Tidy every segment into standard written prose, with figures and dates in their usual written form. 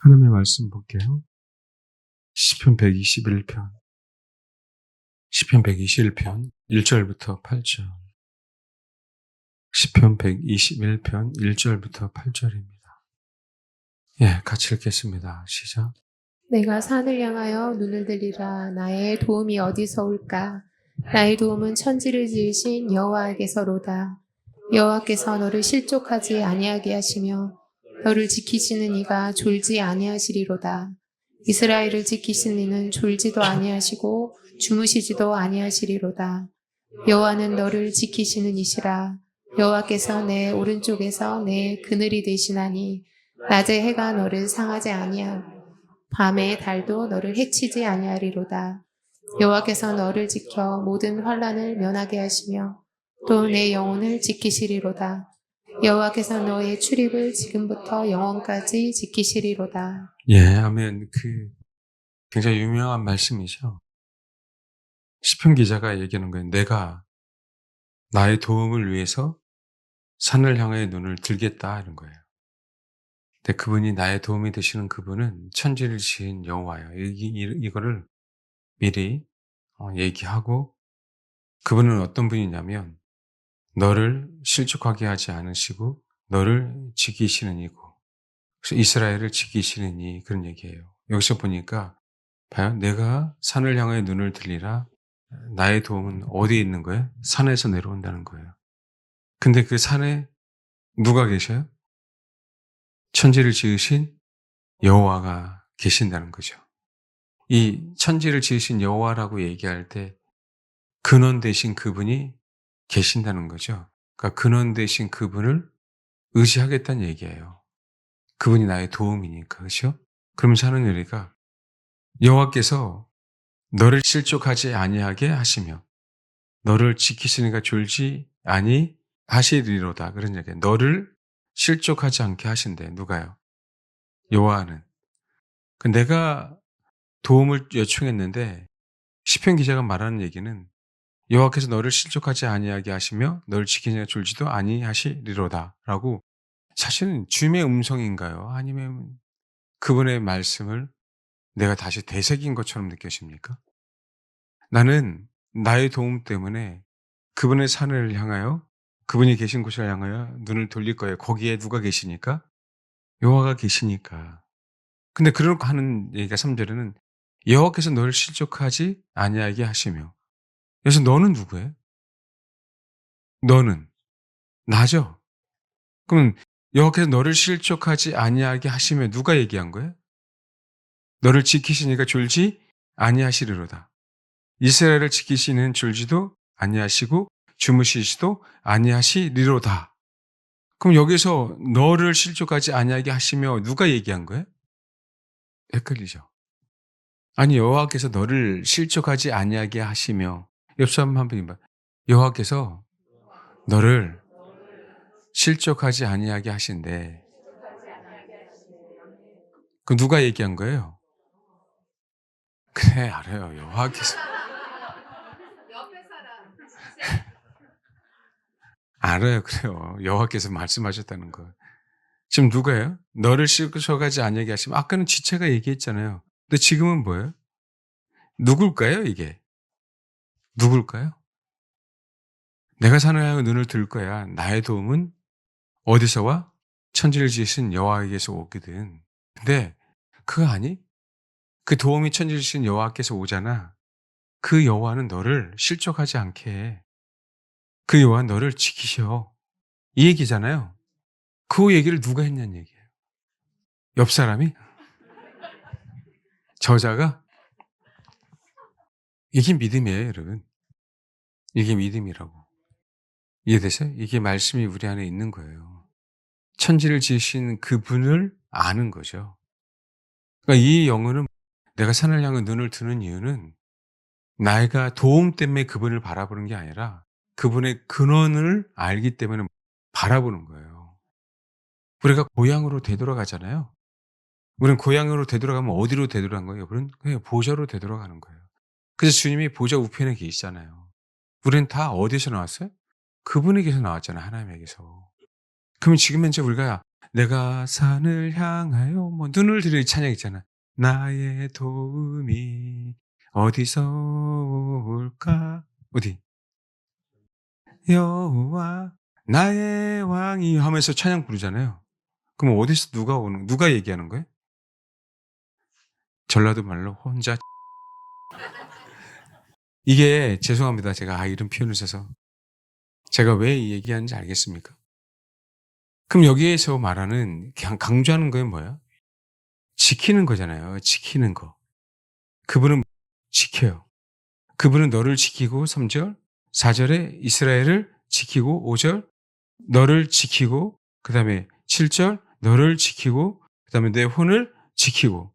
하나님의 말씀 볼게요. 시편 121편. 시편 121편 1절부터 8절. 시편 121편 1절부터 8절입니다. 예, 같이 읽겠습니다. 시작. 내가 산을 향하여 눈을 들리라. 나의 도움이 어디서 올까? 나의 도움은 천지를 지으신 여호와에게서로다. 여호와께서 너를 실족하지 아니하게 하시며 너를 지키시는 이가 졸지 아니하시리로다. 이스라엘을 지키시는 이는 졸지도 아니하시고 주무시지도 아니하시리로다. 여호와는 너를 지키시는 이시라. 여호와께서 내 오른쪽에서 내 그늘이 되시나니 낮에 해가 너를 상하지 아니하고 밤에 달도 너를 해치지 아니하리로다. 여호와께서 너를 지켜 모든 환난을 면하게 하시며 또 내 영혼을 지키시리로다. 여호와께서 너의 출입을 지금부터 영원까지 지키시리로다. 예, 아멘. 굉장히 유명한 말씀이죠. 시편 기자가 얘기하는 거예요. 내가 나의 도움을 위해서 산을 향해 눈을 들겠다 이런 거예요. 근데 그분이 나의 도움이 되시는 그분은 천지를 지은 여호와예요. 이거를 미리 얘기하고, 그분은 어떤 분이냐면 너를 실족하게 하지 않으시고 너를 지키시는 이고, 그래서 이스라엘을 지키시는 이, 그런 얘기예요. 여기서 보니까 봐요. 내가 산을 향해 눈을 들리라. 나의 도움은 어디에 있는 거예요? 산에서 내려온다는 거예요. 근데 그 산에 누가 계셔요? 천지를 지으신 여호와가 계신다는 거죠. 이 천지를 지으신 여호와라고 얘기할 때 근원 되신 그분이 계신다는 거죠. 그러니까 근원 되신 그분을 의지하겠다는 얘기예요. 그분이 나의 도움이니까, 그렇죠? 그러면서 하는 얘기가 여호와께서 너를 실족하지 아니하게 하시며 너를 지키시니까 졸지 아니하시리로다, 그런 얘기예요. 너를 실족하지 않게 하신대. 누가요? 여호와는. 내가 도움을 요청했는데 시편 기자가 말하는 얘기는 여호와께서 너를 실족하지 아니하게 하시며 너를 지키니까 졸지도 아니하시리로다라고, 사실은 주님의 음성인가요? 아니면 그분의 말씀을 내가 다시 되새긴 것처럼 느껴집니까? 나는 나의 도움 때문에 그분의 산을 향하여, 그분이 계신 곳을 향하여 눈을 돌릴 거예요. 거기에 누가 계시니까? 여호와가 계시니까. 근데 그렇게 하는 얘기가 3절에는 여호와께서 너를 실족하지 아니하게 하시며, 그래서 너는 누구예요? 너는 나죠. 그럼 여호와께서 너를 실족하지 아니하게 하시며 누가 얘기한 거예요? 너를 지키시니까 졸지 아니하시리로다. 이스라엘을 지키시는 졸지도 아니하시고 주무시지도 아니하시리로다. 그럼 여기서 너를 실족하지 아니하게 하시며 누가 얘기한 거예요? 헷갈리죠. 아니, 여호와께서 너를 실족하지 아니하게 하시며, 옆 사람 한 분이 봐. 여호와께서 너를 실족하지 아니하게 하신대. 그 누가 얘기한 거예요? 그래, 알아요. 여호와께서. 알아요. 그래요. 여호와께서 말씀하셨다는 거. 지금 누가요? 너를 실족하지 아니하게 하시면, 아까는 지체가 얘기했잖아요. 근데 지금은 뭐예요? 누굴까요, 이게? 누굴까요? 내가 산을 향해 눈을 들 거야. 나의 도움은 어디서 와? 천지를 지으신 여호와에게서 오거든. 근데 그거 아니? 그 도움이 천지를 지으신 여호와께서 오잖아. 그 여호와는 너를 실족하지 않게 해. 그 여호와는 너를 지키셔. 이 얘기잖아요. 그 얘기를 누가 했냐는 얘기예요. 옆 사람이? 저자가? 이게 믿음이에요, 여러분. 이게 믿음이라고. 이해되세요? 이게 말씀이 우리 안에 있는 거예요. 천지를 지으신 그분을 아는 거죠. 그러니까 이 영혼은, 내가 산을 향해 눈을 드는 이유는 내가 도움 때문에 그분을 바라보는 게 아니라 그분의 근원을 알기 때문에 바라보는 거예요. 우리가 고향으로 되돌아가잖아요. 우리는 고향으로 되돌아가면 어디로 되돌아간 거예요? 우리는 그냥 보좌로 되돌아가는 거예요. 그래서 주님이 보좌 우편에 계시잖아요. 우리는 다 어디서 나왔어요? 그분에게서 나왔잖아요. 하나님에게서. 그러면 지금 현재 우리가 내가 산을 향하여 뭐 눈을 들여 찬양 있잖아. 나의 도움이 어디서 올까? 어디? 여호와 나의 왕이 하면서 찬양 부르잖아요. 그럼 어디서 누가 얘기하는 거예요? 전라도 말로 혼자. 이게 죄송합니다. 제가 이런 표현을 써서. 제가 왜 이 얘기하는지 알겠습니까? 그럼 여기에서 말하는 강조하는 거는 뭐야? 지키는 거잖아요. 지키는 거. 그분은 지켜요. 그분은 너를 지키고 3절, 4절에 이스라엘을 지키고 5절 너를 지키고 그다음에 7절 너를 지키고 그다음에 내 혼을 지키고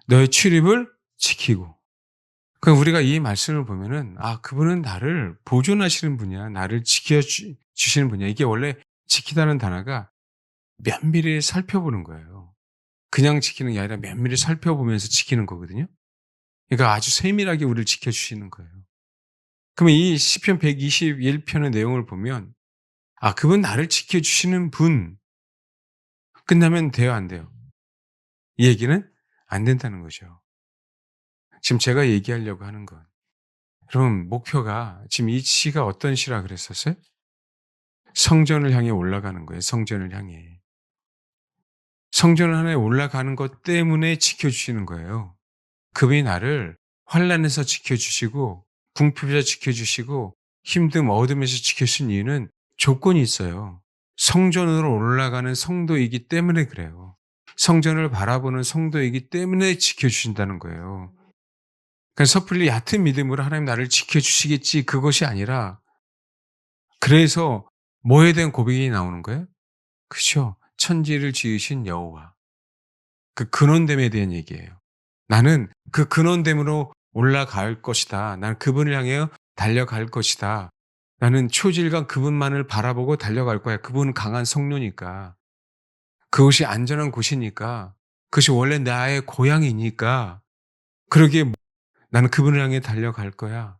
너의 출입을 지키고. 그럼 우리가 이 말씀을 보면은 그분은 나를 보존하시는 분이야. 나를 주시는 분이야. 이게 원래 지키다는 단어가 면밀히 살펴보는 거예요. 그냥 지키는 게 아니라 면밀히 살펴보면서 지키는 거거든요. 그러니까 아주 세밀하게 우리를 지켜주시는 거예요. 그러면 이 시편 121편의 내용을 보면 그분 나를 지켜주시는 분. 끝나면 돼요, 안 돼요? 이 얘기는 안 된다는 거죠. 지금 제가 얘기하려고 하는 건 여러분 목표가 지금 이 시가 어떤 시라 그랬었어요? 성전을 향해 올라가는 거예요. 성전을 향해. 성전을 향해 올라가는 것 때문에 지켜주시는 거예요. 그분이 나를 환난에서 지켜주시고 궁핍에서 지켜주시고 힘듦 어둠에서 지켜주신 이유는 조건이 있어요. 성전으로 올라가는 성도이기 때문에 그래요. 성전을 바라보는 성도이기 때문에 지켜주신다는 거예요. 그러니까 섣불리 얕은 믿음으로 하나님 나를 지켜주시겠지 그것이 아니라 그래서 뭐에 대한 고백이 나오는 거예요? 그렇죠. 천지를 지으신 여호와. 그 근원됨에 대한 얘기예요. 나는 그 근원됨으로 올라갈 것이다. 나는 그분을 향해 달려갈 것이다. 나는 초질간 그분만을 바라보고 달려갈 거야. 그분은 강한 성료니까. 그것이 안전한 곳이니까. 그것이 원래 나의 고향이니까. 그러기에 나는 그분을 향해 달려갈 거야.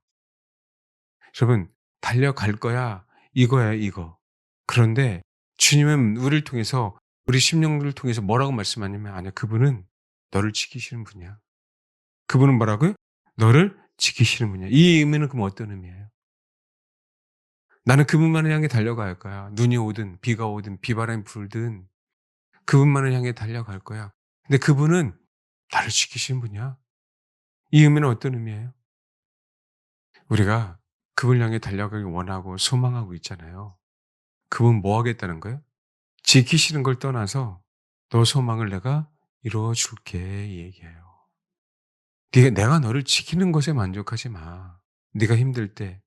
여러분, 달려갈 거야. 이거야, 이거. 그런데 주님은 우리를 통해서, 우리 심령들을 통해서 뭐라고 말씀하냐면, 아니야, 그분은 너를 지키시는 분이야. 그분은 뭐라고요? 너를 지키시는 분이야. 이 의미는 그럼 어떤 의미예요? 나는 그분만을 향해 달려갈 거야. 눈이 오든, 비가 오든, 비바람이 불든, 그분만을 향해 달려갈 거야. 근데 그분은 나를 지키시는 분이야. 이 의미는 어떤 의미예요? 우리가 그분을 향해 달려가길 원하고 소망하고 있잖아요. 그분 뭐 하겠다는 거예요? 지키시는 걸 떠나서 너 소망을 내가 이루어 줄게 이 얘기예요. 내가 너를 지키는 것에 만족하지 마. 네가 힘들 때,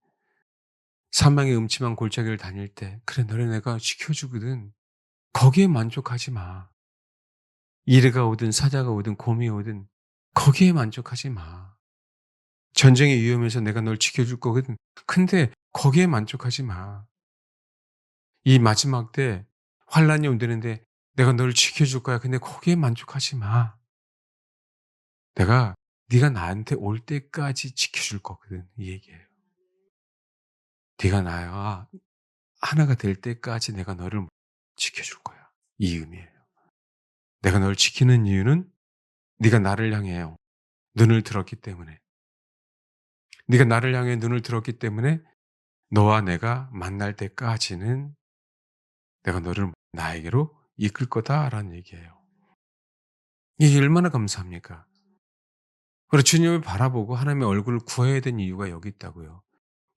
사망의 음침한 골짜기를 다닐 때, 그래 너를 내가 지켜주거든. 거기에 만족하지 마. 이르가 오든 사자가 오든 곰이 오든 거기에 만족하지 마. 전쟁의 위험에서 내가 널 지켜줄 거거든. 근데 거기에 만족하지 마. 이 마지막 때 환란이 온다는데 내가 너를 지켜줄 거야. 근데 거기에 만족하지 마. 내가 네가 나한테 올 때까지 지켜줄 거거든. 이 얘기예요. 네가 나와 하나가 될 때까지 내가 너를 지켜줄 거야. 이 의미예요. 내가 널 지키는 이유는 네가 나를 향해요. 눈을 들었기 때문에. 네가 나를 향해 눈을 들었기 때문에 너와 내가 만날 때까지는 내가 너를 나에게로 이끌 거다라는 얘기예요. 이게 얼마나 감사합니까? 그리고 주님을 바라보고 하나님의 얼굴을 구해야 되는 이유가 여기 있다고요.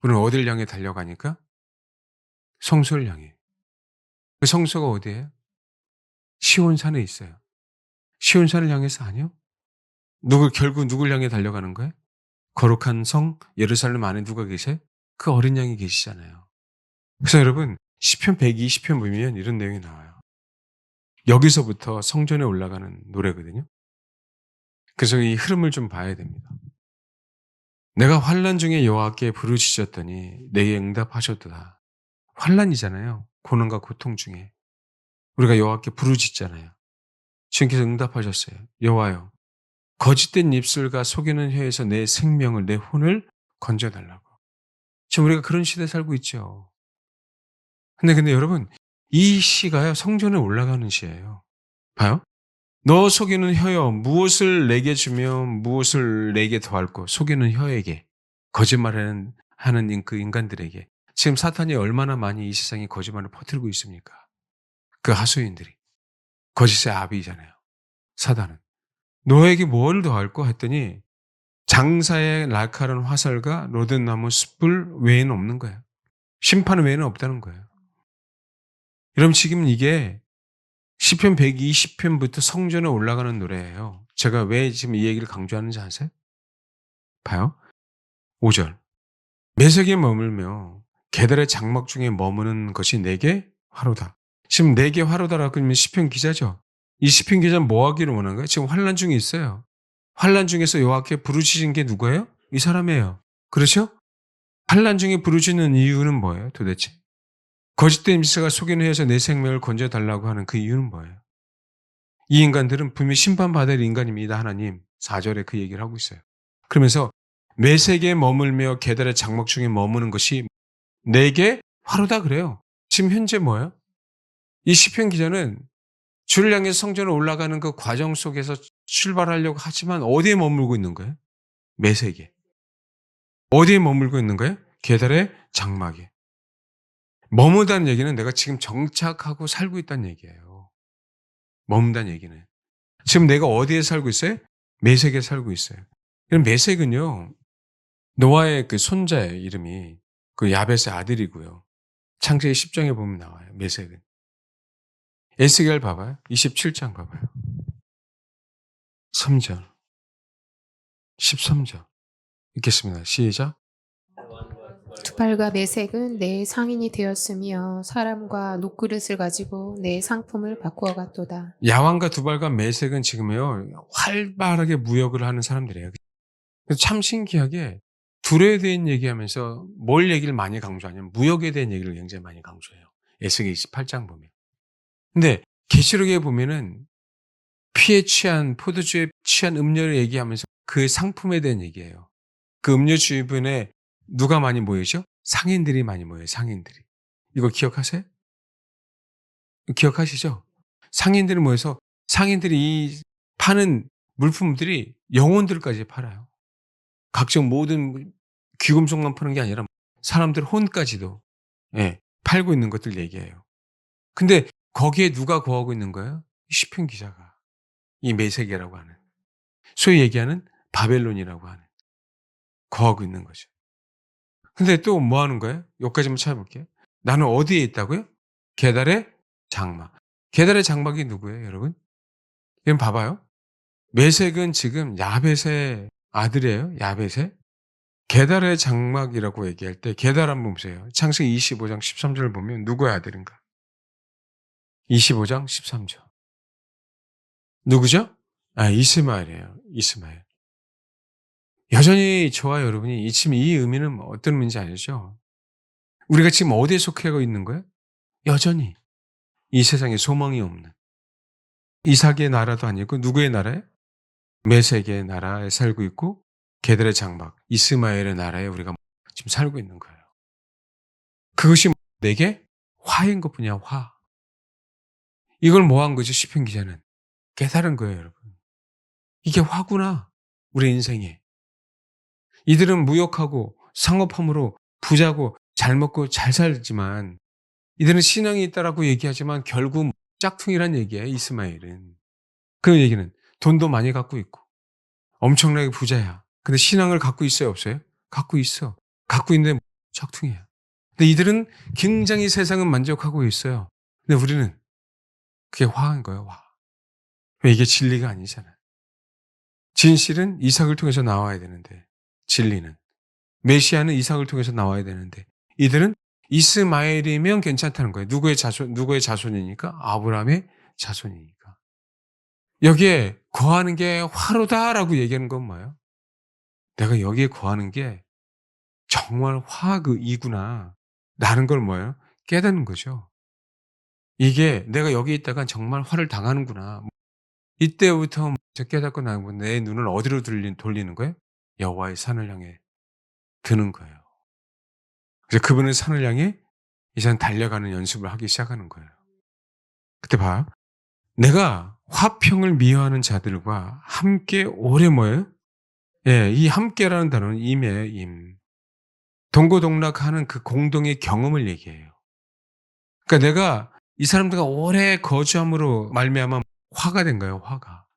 우리는 어디를 향해 달려가니까? 성소를 향해. 그 성소가 어디예요? 시온산에 있어요. 시온산을 향해서 아니요? 결국 누굴 향해 달려가는 거예요? 거룩한 성 예루살렘 안에 누가 계세요? 그 어린 양이 계시잖아요. 그래서 여러분 시편 120편 보면 이런 내용이 나와요. 여기서부터 성전에 올라가는 노래거든요. 그래서 이 흐름을 좀 봐야 됩니다. 내가 환난 중에 여호와께 부르짖었더니 내게 응답하셨도다. 환난이잖아요. 고난과 고통 중에 우리가 여호와께 부르짖잖아요. 주님께서 응답하셨어요. 여호와여, 거짓된 입술과 속이는 혀에서 내 생명을 내 혼을 건져달라고. 지금 우리가 그런 시대에 살고 있죠. 근데 여러분 이 시가요, 성전에 올라가는 시예요. 봐요. 너 속이는 혀여, 무엇을 내게 주면 무엇을 내게 더할 거. 속이는 혀에게, 거짓말하는 그 인간들에게. 지금 사탄이 얼마나 많이 이 세상에 거짓말을 퍼뜨리고 있습니까? 그 하소인들이. 거짓의 아비잖아요, 사단은. 너에게 뭘 더할 거 했더니 장사의 날카로운 화살과 로든나무 숯불 외에는 없는 거예요. 심판 외에는 없다는 거예요. 여러분, 지금 이게 시편 120편부터 성전에 올라가는 노래예요. 제가 왜 지금 이 얘기를 강조하는지 아세요? 봐요. 5절. 매색에 머물며 계달의 장막 중에 머무는 것이 내게 화로다. 지금 내게 화로다라고 하면 시편 기자죠. 이 시편 기자는 뭐 하기를 원한 거예요? 지금 환난 중에 있어요. 환난 중에서 여호와께 부르짖은 게 누구예요? 이 사람이에요. 그렇죠? 환난 중에 부르짖는 이유는 뭐예요, 도대체? 거짓된 미사가 속이는 해서 내 생명을 건져달라고 하는 그 이유는 뭐예요? 이 인간들은 분명히 심판받을 인간입니다, 하나님. 4절에 그 얘기를 하고 있어요. 그러면서 매색에 머물며 계달의 장막 중에 머무는 것이 내게 화로다 그래요. 지금 현재 뭐예요? 이 시편 기자는 주를 향해 성전에 올라가는 그 과정 속에서 출발하려고 하지만 어디에 머물고 있는 거예요? 매색에. 어디에 머물고 있는 거예요? 계달의 장막에. 머무다는 얘기는 내가 지금 정착하고 살고 있다는 얘기예요. 머문다는 얘기는. 지금 내가 어디에 살고 있어요? 메색에 살고 있어요. 그럼 메색은요, 노아의 그 손자의 이름이 그 야벳의 아들이고요. 창세기 10장에 보면 나와요, 메색은. 에스겔 봐봐요. 27장 봐봐요. 3절, 13절. 읽겠습니다. 시작. 두발과 메색은 내 상인이 되었으며 사람과 녹그릇을 가지고 내 상품을 바꾸어 갔도다. 야왕과 두발과 메색은 지금요, 활발하게 무역을 하는 사람들이에요. 참 신기하게 둘에 대한 얘기하면서 뭘 얘기를 많이 강조하냐면 무역에 대한 얘기를 굉장히 많이 강조해요. 에스겔 28장 보면. 근데 계시록에 보면은 피에 취한 포도주에 취한 음료를 얘기하면서 그 상품에 대한 얘기예요. 그 음료 주변에 누가 많이 모이죠? 상인들이 많이 모여요. 상인들이. 이거 기억하세요? 기억하시죠? 상인들이 모여서 상인들이 이 파는 물품들이 영혼들까지 팔아요. 각종 모든 귀금속만 파는 게 아니라 사람들 혼까지도, 예, 팔고 있는 것들 얘기해요. 근데 거기에 누가 거하고 있는 거예요? 시편 기자가. 이 메세게라고 하는, 소위 얘기하는 바벨론이라고 하는, 거하고 있는 거죠. 근데 또 뭐 하는 거예요? 여기까지만 찾아볼게요. 나는 어디에 있다고요? 계달의 장막. 계달의 장막이 누구예요, 여러분? 여러분 봐봐요. 메색은 지금 야벳의 아들이에요. 야벳의. 계달의 장막이라고 얘기할 때 계달 한번 보세요. 창세기 25장 13절을 보면 누구의 아들인가? 25장 13절. 누구죠? 아, 이스마엘이에요. 이스마엘. 여전히 저와 여러분이 지금 이 의미는 어떤 의미인지 알죠? 우리가 지금 어디에 속해 있는 거예요? 여전히 이 세상에 소망이 없는 이삭의 나라도 아니고 누구의 나라예요? 메색의 나라에 살고 있고 게들의 장막 이스마엘의 나라에 우리가 지금 살고 있는 거예요. 그것이 내게 화인 것뿐이야, 화. 이걸 뭐 한 거죠, 시편 기자는? 깨달은 거예요, 여러분. 이게 화구나, 우리 인생에. 이들은 무역하고 상업함으로 부자고 잘 먹고 잘 살지만 이들은 신앙이 있다라고 얘기하지만 결국 짝퉁이란 얘기예요, 이스마엘은. 그 얘기는 돈도 많이 갖고 있고 엄청나게 부자야. 근데 신앙을 갖고 있어요, 없어요? 갖고 있어. 갖고 있는데 짝퉁이야. 근데 이들은 굉장히 세상은 만족하고 있어요. 근데 우리는 그게 화인 거예요, 화. 왜 이게 진리가 아니잖아요. 진실은 이삭을 통해서 나와야 되는데, 진리는. 메시아는 이삭을 통해서 나와야 되는데, 이들은 이스마엘이면 괜찮다는 거예요. 누구의 자손이니까? 아브라함의 자손이니까. 여기에 거하는 게 화로다라고 얘기하는 건 뭐예요? 내가 여기에 거하는 게 정말 화이구나. 라는 걸 뭐예요? 깨닫는 거죠. 이게 내가 여기 있다가 정말 화를 당하는구나. 이때부터 깨닫고 나면 내 눈을 어디로 돌리는 거예요? 여호와의 산을 향해 드는 거예요. 그래서 그분의 산을 향해 이제 달려가는 연습을 하기 시작하는 거예요. 그때 봐. 내가 화평을 미워하는 자들과 함께 오래 뭐예요? 예, 이 함께라는 단어는 임이에요, 임. 동고동락하는 그 공동의 경험을 얘기해요. 그러니까 내가 이 사람들과 오래 거주함으로 말미암아 화가 된 거예요, 화가.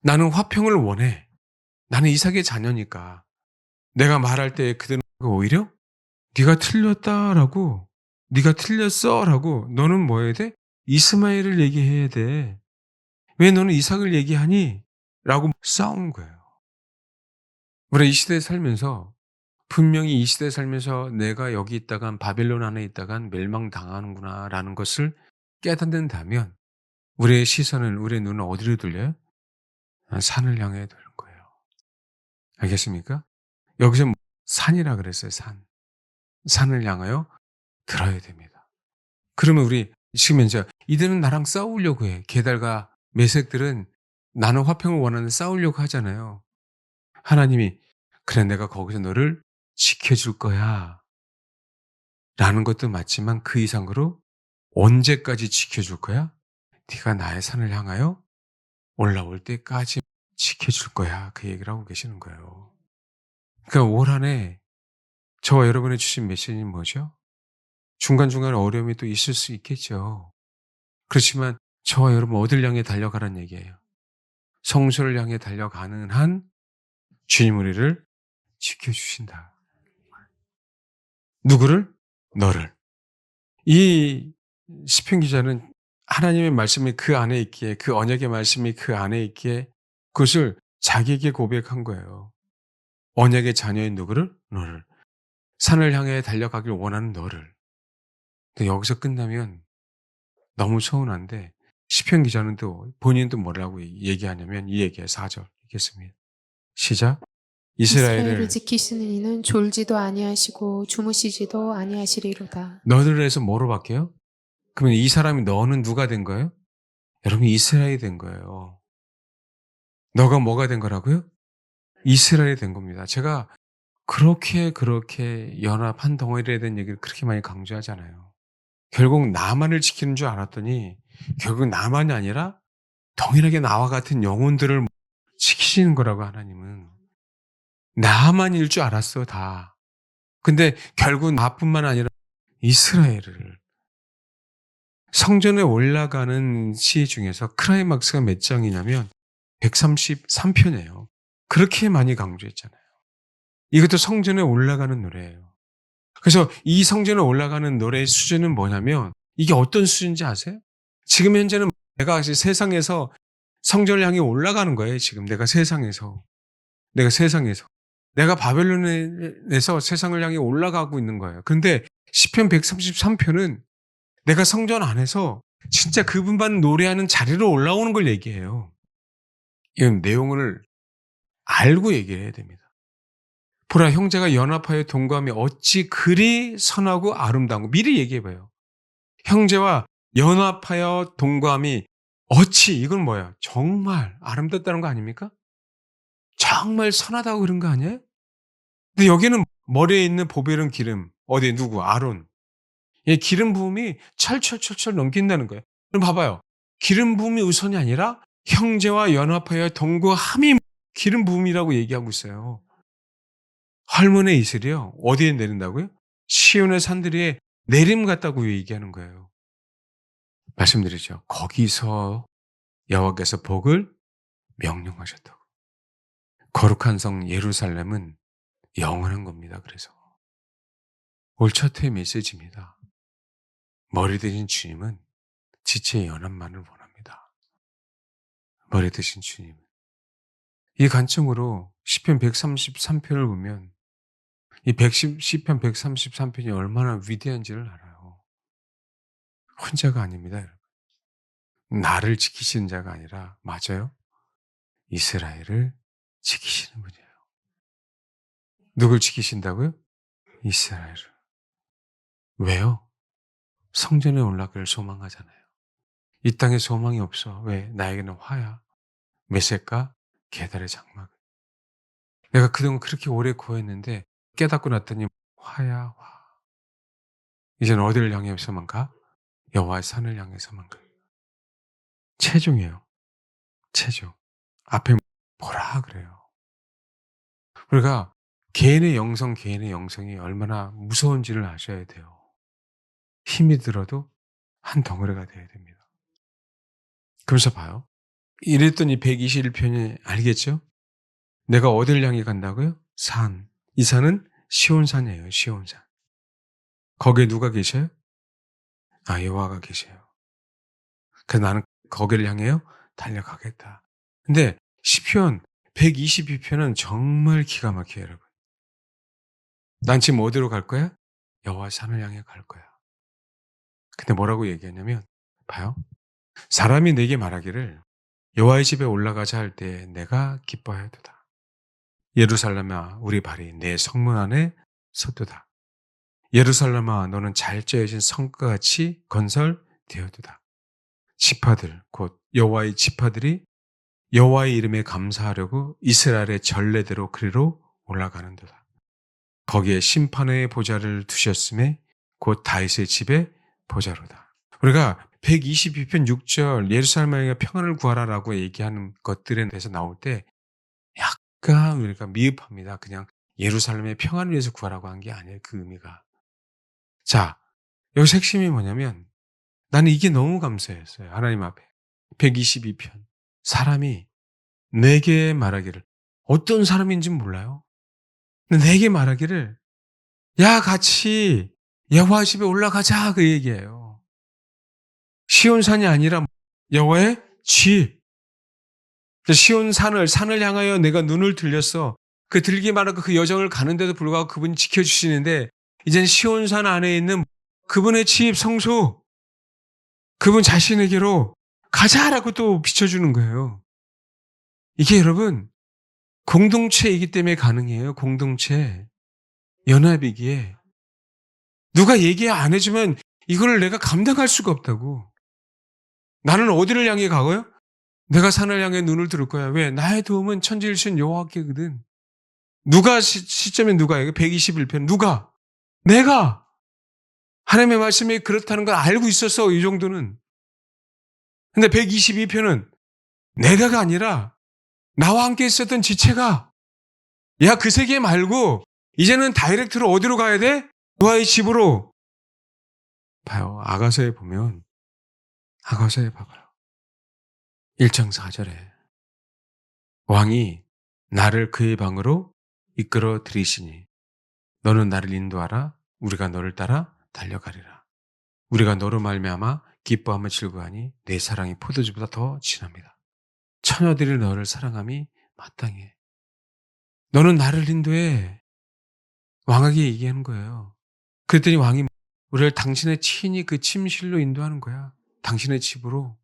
나는 화평을 원해. 나는 이삭의 자녀니까. 내가 말할 때 그들은 오히려 네가 틀렸다라고, 네가 틀렸어라고, 너는 뭐 해야 돼? 이스마엘을 얘기해야 돼. 왜 너는 이삭을 얘기하니? 라고 싸우는 거예요. 우리가 이 시대에 살면서 분명히 이 시대에 살면서 내가 여기 있다간 바벨론 안에 있다간 멸망당하는구나라는 것을 깨닫는다면 우리의 시선은 우리의 눈은 어디로 돌려요? 산을 향해 돌는 거예요. 알겠습니까? 여기서 산이라 그랬어요. 산. 산을 향하여 들어야 됩니다. 그러면 우리 지금 이제 이들은 나랑 싸우려고 해. 게달과 메색들은 나는 화평을 원하는 싸우려고 하잖아요. 하나님이 그래 내가 거기서 너를 지켜줄 거야 라는 것도 맞지만 그 이상으로 언제까지 지켜줄 거야? 네가 나의 산을 향하여 올라올 때까지 지켜줄 거야. 그 얘기를 하고 계시는 거예요. 그러니까 올 한 해 저와 여러분이 주신 메시지는 뭐죠? 중간중간에 어려움이 또 있을 수 있겠죠. 그렇지만 저와 여러분 어딜 향해 달려가란 얘기예요. 성소를 향해 달려가는 한 주님 우리를 지켜주신다. 누구를? 너를. 이 시편 기자는 하나님의 말씀이 그 안에 있기에, 그 언약의 말씀이 그 안에 있기에 그것을 자기에게 고백한 거예요. 언약의 자녀인 누구를? 너를. 산을 향해 달려가길 원하는 너를. 근데 여기서 끝나면 너무 서운한데 시편 기자는 또 본인도 뭐라고 얘기하냐면 이 얘기에 4절 읽겠습니다. 시작. 이스라엘을 이스라엘을 지키시는 이는 졸지도 아니하시고 주무시지도 아니하시리로다. 너를 해서 뭐로 바뀌어요? 그러면 이 사람이 너는 누가 된 거예요? 여러분 이스라엘이 된 거예요. 너가 뭐가 된 거라고요? 이스라엘이 된 겁니다. 제가 그렇게 연합 한 덩어리에 대한 얘기를 그렇게 많이 강조하잖아요. 결국 나만을 지키는 줄 알았더니 결국 나만이 아니라 동일하게 나와 같은 영혼들을 지키시는 거라고 하나님은. 나만일 줄 알았어 다. 근데 결국 나뿐만 아니라 이스라엘을. 성전에 올라가는 시 중에서 클라이막스가 몇 장이냐면 133편이에요. 그렇게 많이 강조했잖아요. 이것도 성전에 올라가는 노래예요. 그래서 이 성전에 올라가는 노래의 수준은 뭐냐면 이게 어떤 수준인지 아세요? 지금 현재는 내가 세상에서 성전을 향해 올라가는 거예요. 지금 내가 세상에서. 내가 바벨론에서 세상을 향해 올라가고 있는 거예요. 그런데 시편 133편은 내가 성전 안에서 진짜 그분만 노래하는 자리로 올라오는 걸 얘기해요. 이 내용을 알고 얘기를 해야 됩니다. 보라 형제가 연합하여 동거함이 어찌 그리 선하고 아름다운 거 미리 얘기해 봐요. 형제와 연합하여 동거함이 어찌 이건 뭐야? 정말 아름답다는 거 아닙니까? 정말 선하다고 그런 거 아니에요? 근데 여기는 머리에 있는 보배른 기름 어디 누구 아론 이 기름 부음이 철철철철 넘긴다는 거예요. 그럼 봐봐요. 기름 부음이 우선이 아니라 형제와 연합하여 동거함이 기름 부음이라고 얘기하고 있어요. 할머니 이슬이요. 어디에 내린다고요? 시온의 산들이에 내림 같다고 얘기하는 거예요. 말씀드리죠. 거기서 여호와께서 복을 명령하셨다고. 거룩한 성 예루살렘은 영원한 겁니다. 그래서 올 첫 해 메시지입니다. 머리 드신 주님은 지체의 연합만을 원합니다. 머리 드신 주님. 이 관점으로 시편 133편을 보면 이 시편 133편이 얼마나 위대한지를 알아요. 혼자가 아닙니다. 여러분. 나를 지키시는 자가 아니라 맞아요. 이스라엘을 지키시는 분이에요. 누굴 지키신다고요? 이스라엘을. 왜요? 성전에 올라가길 소망하잖아요. 이 땅에 소망이 없어. 왜? 나에게는 화야. 메섹과 게달의 장막. 내가 그동안 그렇게 오래 구했는데 깨닫고 났더니 화야 화. 이제는 어디를 향해서만 가? 여호와의 산을 향해서만 가. 체중이에요. 체중. 앞에 뭐라 그래요. 그러니까 개인의 영성이 얼마나 무서운지를 아셔야 돼요. 힘이 들어도 한 덩어리가 돼야 됩니다. 그러면서 봐요. 이랬더니 121편이 알겠죠? 내가 어딜 향해 간다고요? 산. 이 산은 시온산이에요. 시온산. 거기에 누가 계셔요? 여호와가 계셔요. 그래서 나는 거기를 향해요 달려가겠다. 근데 시편 122편은 정말 기가 막혀요, 여러분. 난 지금 어디로 갈 거야? 여호와 산을 향해 갈 거야. 근데 뭐라고 얘기하냐면 봐요. 사람이 내게 말하기를 여호와의 집에 올라가자 할 때 내가 기뻐하였도다. 예루살렘아 우리 발이 내 성문 안에 섰도다. 예루살렘아 너는 잘 짜여진 성과 같이 건설되었도다. 지파들 곧 여호와의 지파들이 여호와의 이름에 감사하려고 이스라엘의 전례대로 그리로 올라가는도다. 거기에 심판의 보좌를 두셨음에 곧 다윗의 집에 보좌로다. 우리가 122편 6절 예루살렘에 평안을 구하라라고 얘기하는 것들에 대해서 나올 때 약간 우리가 미흡합니다. 그냥 예루살렘의 평안을 위해서 구하라고 한 게 아니에요. 그 의미가. 자, 여기서 핵심이 뭐냐면 나는 이게 너무 감사했어요. 하나님 앞에. 122편. 사람이 내게 말하기를 어떤 사람인지는 몰라요. 근데 내게 말하기를 야 같이 여호와 집에 올라가자 그 얘기예요. 시온산이 아니라 여호와의 집. 산을 향하여 내가 눈을 들렸어. 그 들기 말하고 그 여정을 가는데도 불구하고 그분이 지켜주시는데 이젠 시온산 안에 있는 그분의 집 성소 그분 자신에게로 가자라고 또 비춰주는 거예요. 이게 여러분 공동체이기 때문에 가능해요. 공동체. 연합이기에. 누가 얘기 안 해주면 이걸 내가 감당할 수가 없다고. 나는 어디를 향해 가고요? 내가 산을 향해 눈을 들을 거야. 왜? 나의 도움은 천지일신 여호와께거든. 누가 시점에 누가예요? 121편. 누가? 내가. 하나님의 말씀이 그렇다는 걸 알고 있었어. 이 정도는. 근데 122편은 내가가 아니라 나와 함께 있었던 지체가 야, 그 세계 말고 이제는 다이렉트로 어디로 가야 돼? 여호와의 집으로. 봐요. 아가서에 보면 아가서에 봐봐요. 1장 4절에 왕이 나를 그의 방으로 이끌어 들이시니 너는 나를 인도하라. 우리가 너를 따라 달려가리라. 우리가 너로 말미암아 기뻐하며 즐거워하니 내 사랑이 포도주보다 더 진합니다. 처녀들이 너를 사랑함이 마땅해. 너는 나를 인도해. 왕에게 얘기하는 거예요. 그랬더니 왕이 우리를 당신의 친히 그 침실로 인도하는 거야. 당신의 집으로.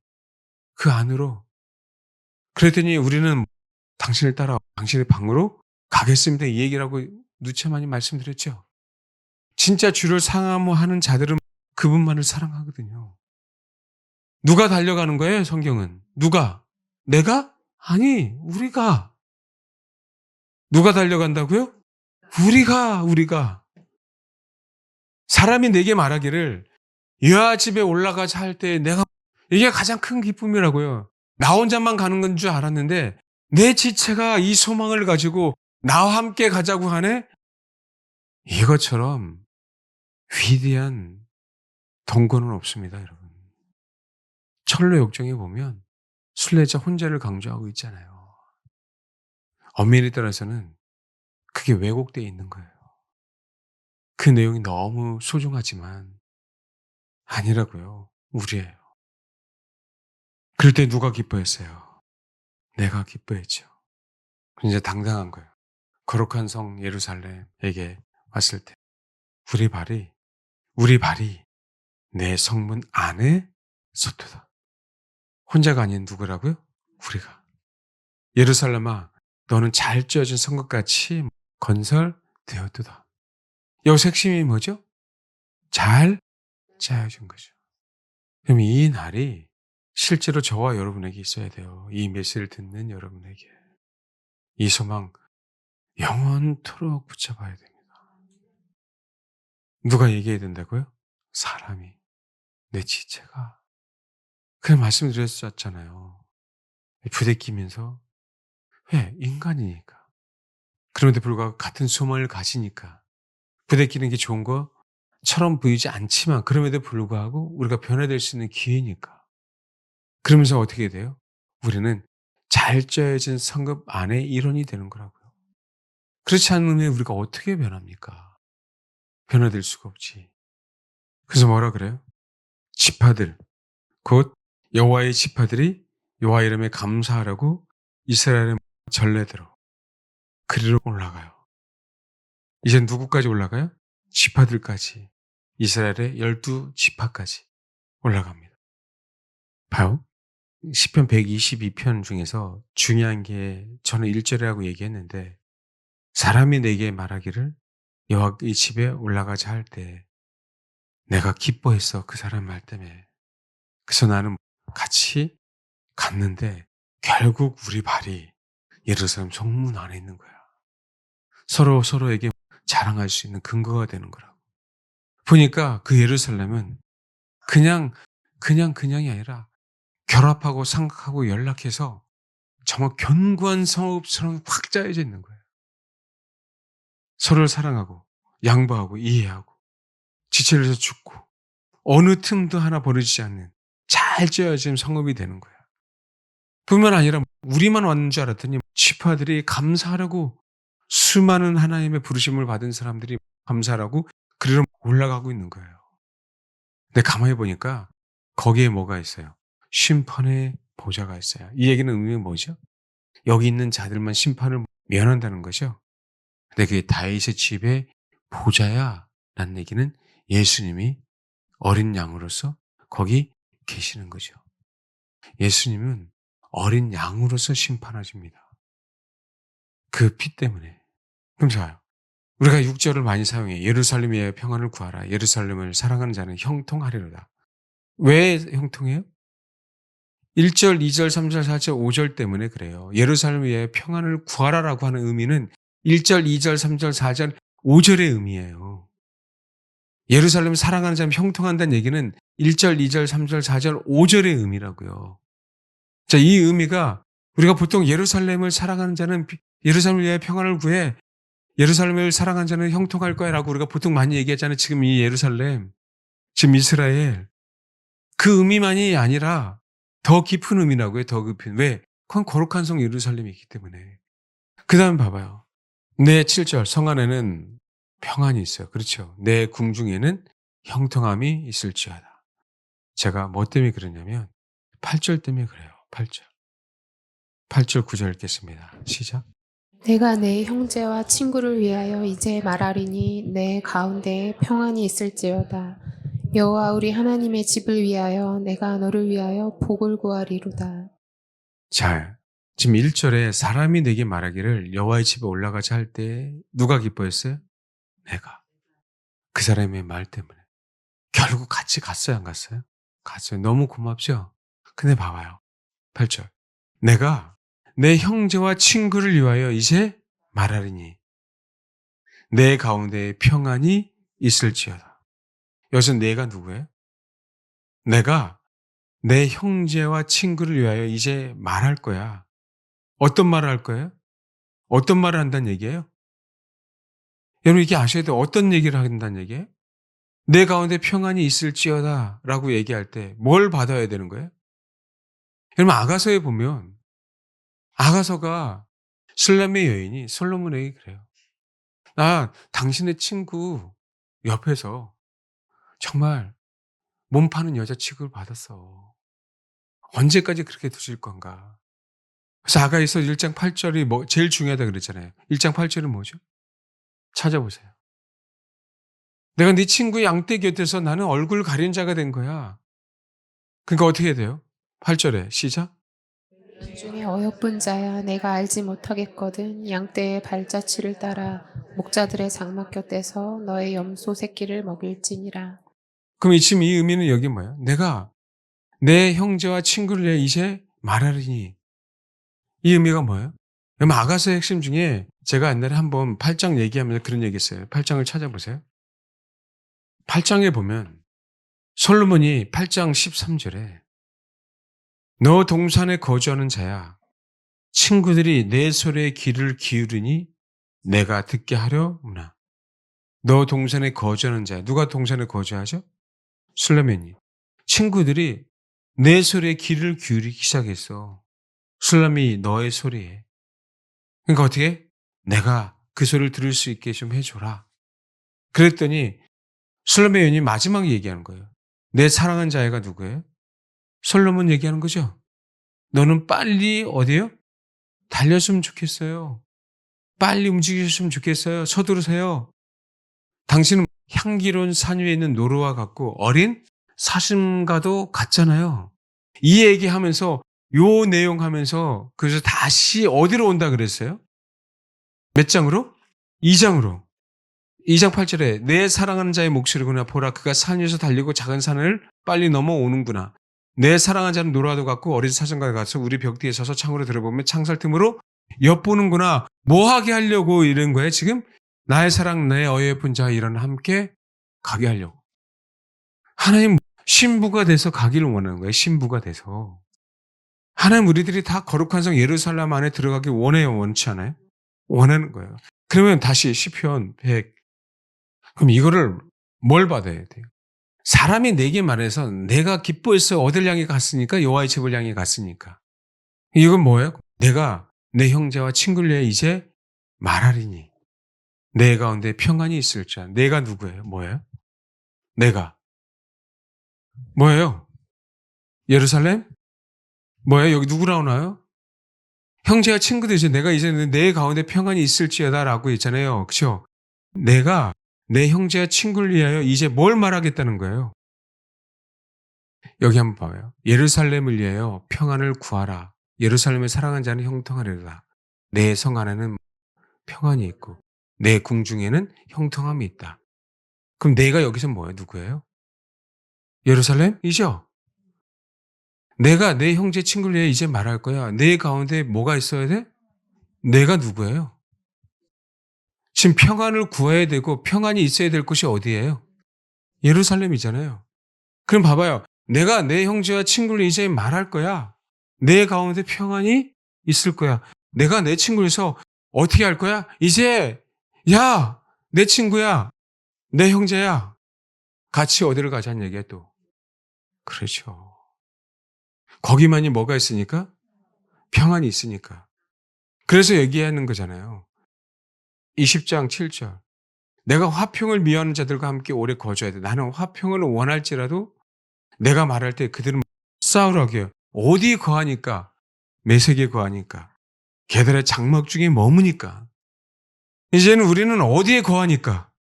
그 안으로. 그랬더니 우리는 당신을 따라 당신의 방으로 가겠습니다. 이 얘기라고 누차 많이 말씀드렸죠. 진짜 주를 사모하는 자들은 그분만을 사랑하거든요. 누가 달려가는 거예요, 성경은? 누가? 내가? 아니, 우리가. 누가 달려간다고요? 우리가. 사람이 내게 말하기를 여호와 집에 올라가자 할 때 내가 이게 가장 큰 기쁨이라고요. 나 혼자만 가는 건 줄 알았는데 내 지체가 이 소망을 가지고 나와 함께 가자고 하네? 이것처럼 위대한 동거는 없습니다, 여러분. 철로 역정에 보면 순례자 혼자를 강조하고 있잖아요. 엄밀히 따라서는 그게 왜곡되어 있는 거예요. 그 내용이 너무 소중하지만 아니라고요. 우리예요. 그럴 때 누가 기뻐했어요? 내가 기뻐했죠. 이제 당당한 거예요. 거룩한 성 예루살렘에게 왔을 때 우리 발이 내 성문 안에 섰도다. 혼자가 아닌 누구라고요? 우리가. 예루살렘아 너는 잘 쪄진 성곽같이 건설되었도다. 여기서 핵심이 뭐죠? 잘 짜여진 거죠. 그럼 이 날이 실제로 저와 여러분에게 있어야 돼요. 이 메시지를 듣는 여러분에게. 이 소망 영원토록 붙잡아야 됩니다. 누가 얘기해야 된다고요? 사람이. 내 지체가. 그냥 말씀드렸었잖아요. 부대끼면서 왜? 인간이니까. 그럼에도 불구하고 같은 소망을 가지니까 부대끼는 게 좋은 것처럼 보이지 않지만 그럼에도 불구하고 우리가 변화될 수 있는 기회니까. 그러면서 어떻게 돼요? 우리는 잘 짜여진 성급 안에 일원이 되는 거라고요. 그렇지 않으면 우리가 어떻게 변합니까? 변화될 수가 없지. 그래서 뭐라 그래요? 지파들, 곧 여호와의 지파들이 여호와 이름에 감사하라고 이스라엘의 전례대로 그리로 올라가요. 이제 누구까지 올라가요? 지파들까지. 이스라엘의 12지파까지 올라갑니다. 봐요. 시편 122편 중에서 중요한 게 저는 1절이라고 얘기했는데 사람이 내게 말하기를 여호와의 집에 올라가자 할 때 내가 기뻐했어 그 사람 말 때문에. 그래서 나는 같이 갔는데 결국 우리 발이 예루살렘 성문 안에 있는 거야. 서로 서로에게 자랑할 수 있는 근거가 되는 거라고. 보니까 그 예루살렘은 그냥이 아니라 결합하고 상각하고 연락해서 정말 견고한 성읍처럼 확 짜여져 있는 거예요. 서로를 사랑하고 양보하고 이해하고 지체를 해서 죽고 어느 틈도 하나 버려지지 않는 잘 짜여진 성읍이 되는 거야. 뿐만 아니라 우리만 왔는 줄 알았더니 지파들이 감사하라고 수많은 하나님의 부르심을 받은 사람들이 감사하라고 그리로 올라가고 있는 거예요. 근데 가만히 보니까 거기에 뭐가 있어요? 심판의 보좌가 있어요. 이 얘기는 의미가 뭐죠? 여기 있는 자들만 심판을 면한다는 거죠. 근데 그게 다윗의 집의 보좌야 라는 얘기는 예수님이 어린 양으로서 거기 계시는 거죠. 예수님은 어린 양으로서 심판하십니다. 그 피 때문에. 그럼 좋아요. 우리가 6절을 많이 사용해. 예루살렘 위에 평안을 구하라. 예루살렘을 사랑하는 자는 형통하리로다. 왜 형통해요? 1절, 2절, 3절, 4절, 5절 때문에 그래요. 예루살렘 위에 평안을 구하라라고 하는 의미는 1절, 2절, 3절, 4절, 5절의 의미예요. 예루살렘을 사랑하는 자는 형통한다는 얘기는 1절, 2절, 3절, 4절, 5절의 의미라고요. 자, 이 의미가 우리가 보통 예루살렘을 사랑하는 자는 예루살렘을 위해 평안을 구해 예루살렘을 사랑하는 자는 형통할 거야 라고 우리가 보통 많이 얘기하잖아요. 지금 이 예루살렘, 지금 이스라엘. 그 의미만이 아니라 더 깊은 의미라고요. 더 깊은. 왜? 그건 거룩한 성 예루살렘이기 때문에. 그 다음 봐봐요. 내 7절 성 안에는 평안이 있어요. 그렇죠. 내 궁중에는 형통함이 있을지어다. 제가 뭐 때문에 그러냐면 8절 때문에 그래요. 8절. 8절 9절 읽겠습니다. 시작. 내가 내 형제와 친구를 위하여 이제 말하리니 내 가운데에 평안이 있을지어다. 여호와 우리 하나님의 집을 위하여 내가 너를 위하여 복을 구하리로다. 자, 지금 1절에 사람이 내게 말하기를 여호와의 집에 올라가자 할 때 누가 기뻐했어요? 내가. 그 사람의 말 때문에. 결국 같이 갔어요, 안 갔어요? 갔어요. 너무 고맙죠? 근데 봐봐요. 8절. 내가 내 형제와 친구를 위하여 이제 말하리니 내 가운데에 평안이 있을지어다. 여기서 내가 누구예요? 내가 내 형제와 친구를 위하여 이제 말할 거야. 어떤 말을 할 거예요? 어떤 말을 한다는 얘기예요? 여러분 이게 아셔야 돼요. 어떤 얘기를 한다는 얘기예요? 내 가운데 평안이 있을지어다 라고 얘기할 때 뭘 받아야 되는 거예요? 여러분 아가서에 보면 아가서가 술람의 여인이 솔로몬에게 그래요. 나 당신의 친구 옆에서 정말 몸 파는 여자 취급을 받았어. 언제까지 그렇게 두실 건가? 그래서 아가에서 1장 8절이 뭐 제일 중요하다 그랬잖아요. 1장 8절은 뭐죠? 찾아보세요. 내가 네 친구 양떼 곁에서 나는 얼굴 가린 자가 된 거야. 그러니까 어떻게 해야 돼요? 8절에 시작. 그 중에 어여쁜 자야 내가 알지 못하겠거든. 양떼의 발자취를 따라 목자들의 장막 곁에서 너의 염소 새끼를 먹일지니라. 그럼 지금 이 의미는 여기 뭐예요? 내가 내 형제와 친구를 위해 이제 말하리니. 이 의미가 뭐예요? 그럼 아가서의 핵심 중에 제가 옛날에 한번 8장 얘기하면서 그런 얘기 했어요. 8장을 찾아보세요. 8장에 보면 솔로몬이 8장 13절에 너 동산에 거주하는 자야. 친구들이 내 소리에 귀를 기울이니 내가 듣게 하려무나. 너 동산에 거주하는 자야. 누가 동산에 거주하죠? 술라면이. 친구들이 내 소리에 귀를 기울이기 시작했어. 술람이 너의 소리에. 그러니까 어떻게? 내가 그 소리를 들을 수 있게 좀 해줘라. 그랬더니 솔로몬 여인이 마지막에 얘기하는 거예요. 내 사랑하는 자애가 누구예요? 솔로몬 얘기하는 거죠. 너는 빨리 어디요? 달렸으면 좋겠어요. 빨리 움직이셨으면 좋겠어요. 서두르세요. 당신은 향기로운 산 위에 있는 노루와 같고 어린 사슴과도 같잖아요. 이 얘기하면서 요 내용 하면서 그래서 다시 어디로 온다 그랬어요? 몇 장으로? 2장으로. 2장 8절에 내 사랑하는 자의 목소리구나. 보라 그가 산 위에서 달리고 작은 산을 빨리 넘어오는구나. 내 사랑하는 자는 노라도 같고 어린 사슴과 같아서 우리 벽 뒤에 서서 창으로 들어보면 창살 틈으로 엿보는구나. 뭐 하게 하려고 이런 거예요 지금? 나의 사랑 내 어여쁜 자와 일어나 함께 가게 하려고. 하나님 신부가 돼서 가기를 원하는 거예요. 신부가 돼서. 하나님 우리들이 다 거룩한 성 예루살렘 안에 들어가기 원해요? 원치 않아요? 원하는 거예요. 그러면 다시 시편 100. 그럼 이거를 뭘 받아야 돼요? 사람이 내게 말해서 내가 기뻐해서 어딜 향해 갔으니까 여호와의 집을 향해 갔으니까. 이건 뭐예요? 내가 내 형제와 친구를 위해 이제 말하리니 내 가운데 평안이 있을 자. 내가 누구예요? 뭐예요? 내가 뭐예요? 예루살렘? 뭐예요? 여기 누구 나오나요? 형제와 친구들 이제 내가 이제 내 가운데 평안이 있을지어다라고 했잖아요. 그렇죠? 내가 내 형제와 친구를 위하여 이제 뭘 말하겠다는 거예요? 여기 한번 봐요. 예루살렘을 위하여 평안을 구하라. 예루살렘을 사랑한 자는 형통하리라. 내 성 안에는 평안이 있고 내 궁중에는 형통함이 있다. 그럼 내가 여기서 뭐예요? 누구예요? 예루살렘이죠? 내가 내 형제 친구를 위해 이제 말할 거야. 내 가운데 뭐가 있어야 돼? 내가 누구예요? 지금 평안을 구해야 되고 평안이 있어야 될 곳이 어디예요? 예루살렘이잖아요. 그럼 봐봐요. 내가 내 형제와 친구를 이제 말할 거야. 내 가운데 평안이 있을 거야. 내가 내 친구에서 어떻게 할 거야? 이제 야, 내 친구야. 내 형제야. 같이 어디를 가자는 얘기야 또. 그렇죠. 거기만이 뭐가 있으니까? 평안이 있으니까. 그래서 얘기하는 거잖아요. 20장 7절. 내가 화평을 미워하는 자들과 함께 오래 거주해야 돼. 나는 화평을 원할지라도 내가 말할 때 그들은 싸우라고 해요. 어디 거하니까? 메색에 거하니까. 걔들의 장막 중에 머무니까. 이제는 우리는 어디에 거하니까?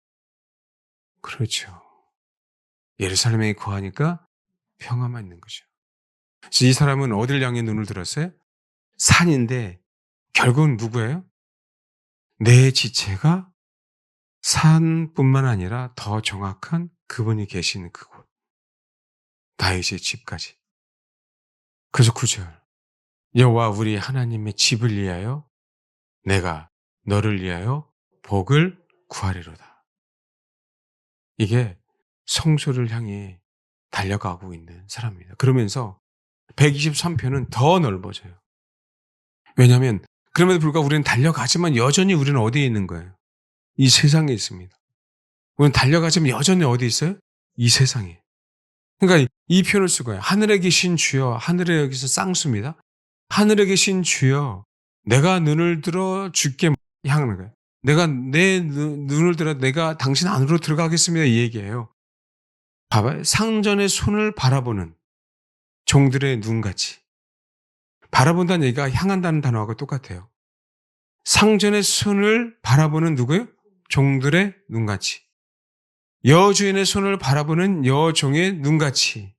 그렇죠. 예루살렘에 거하니까 평화만 있는 거죠. 그래서 이 사람은 어딜 향해 눈을 들었어요? 산인데 결국은 누구예요? 내 지체가 산뿐만 아니라 더 정확한 그분이 계시는 그곳. 다윗의 집까지. 그래서 9절. 여호와 우리 하나님의 집을 위하여 내가 너를 위하여 복을 구하리로다. 이게 성소를 향해 달려가고 있는 사람입니다. 그러면서 123편은 더 넓어져요. 왜냐하면 그럼에도 불구하고 우리는 달려가지만 여전히 우리는 어디에 있는 거예요? 이 세상에 있습니다. 우리는 달려가지만 여전히 어디 있어요? 이 세상에. 그러니까 이 표현을 쓰고 요 하늘에 계신 주여, 하늘에 여기서 쌍수입니다. 하늘에 계신 주여, 내가 눈을 들어 주께 향하는 거예요. 내가 내 눈을 들어 내가 당신 안으로 들어가겠습니다. 이 얘기예요. 봐봐요. 상전의 손을 바라보는 종들의 눈같이. 바라본다는 얘기가 향한다는 단어하고 똑같아요. 상전의 손을 바라보는 누구예요? 종들의 눈같이. 여주인의 손을 바라보는 여종의 눈같이.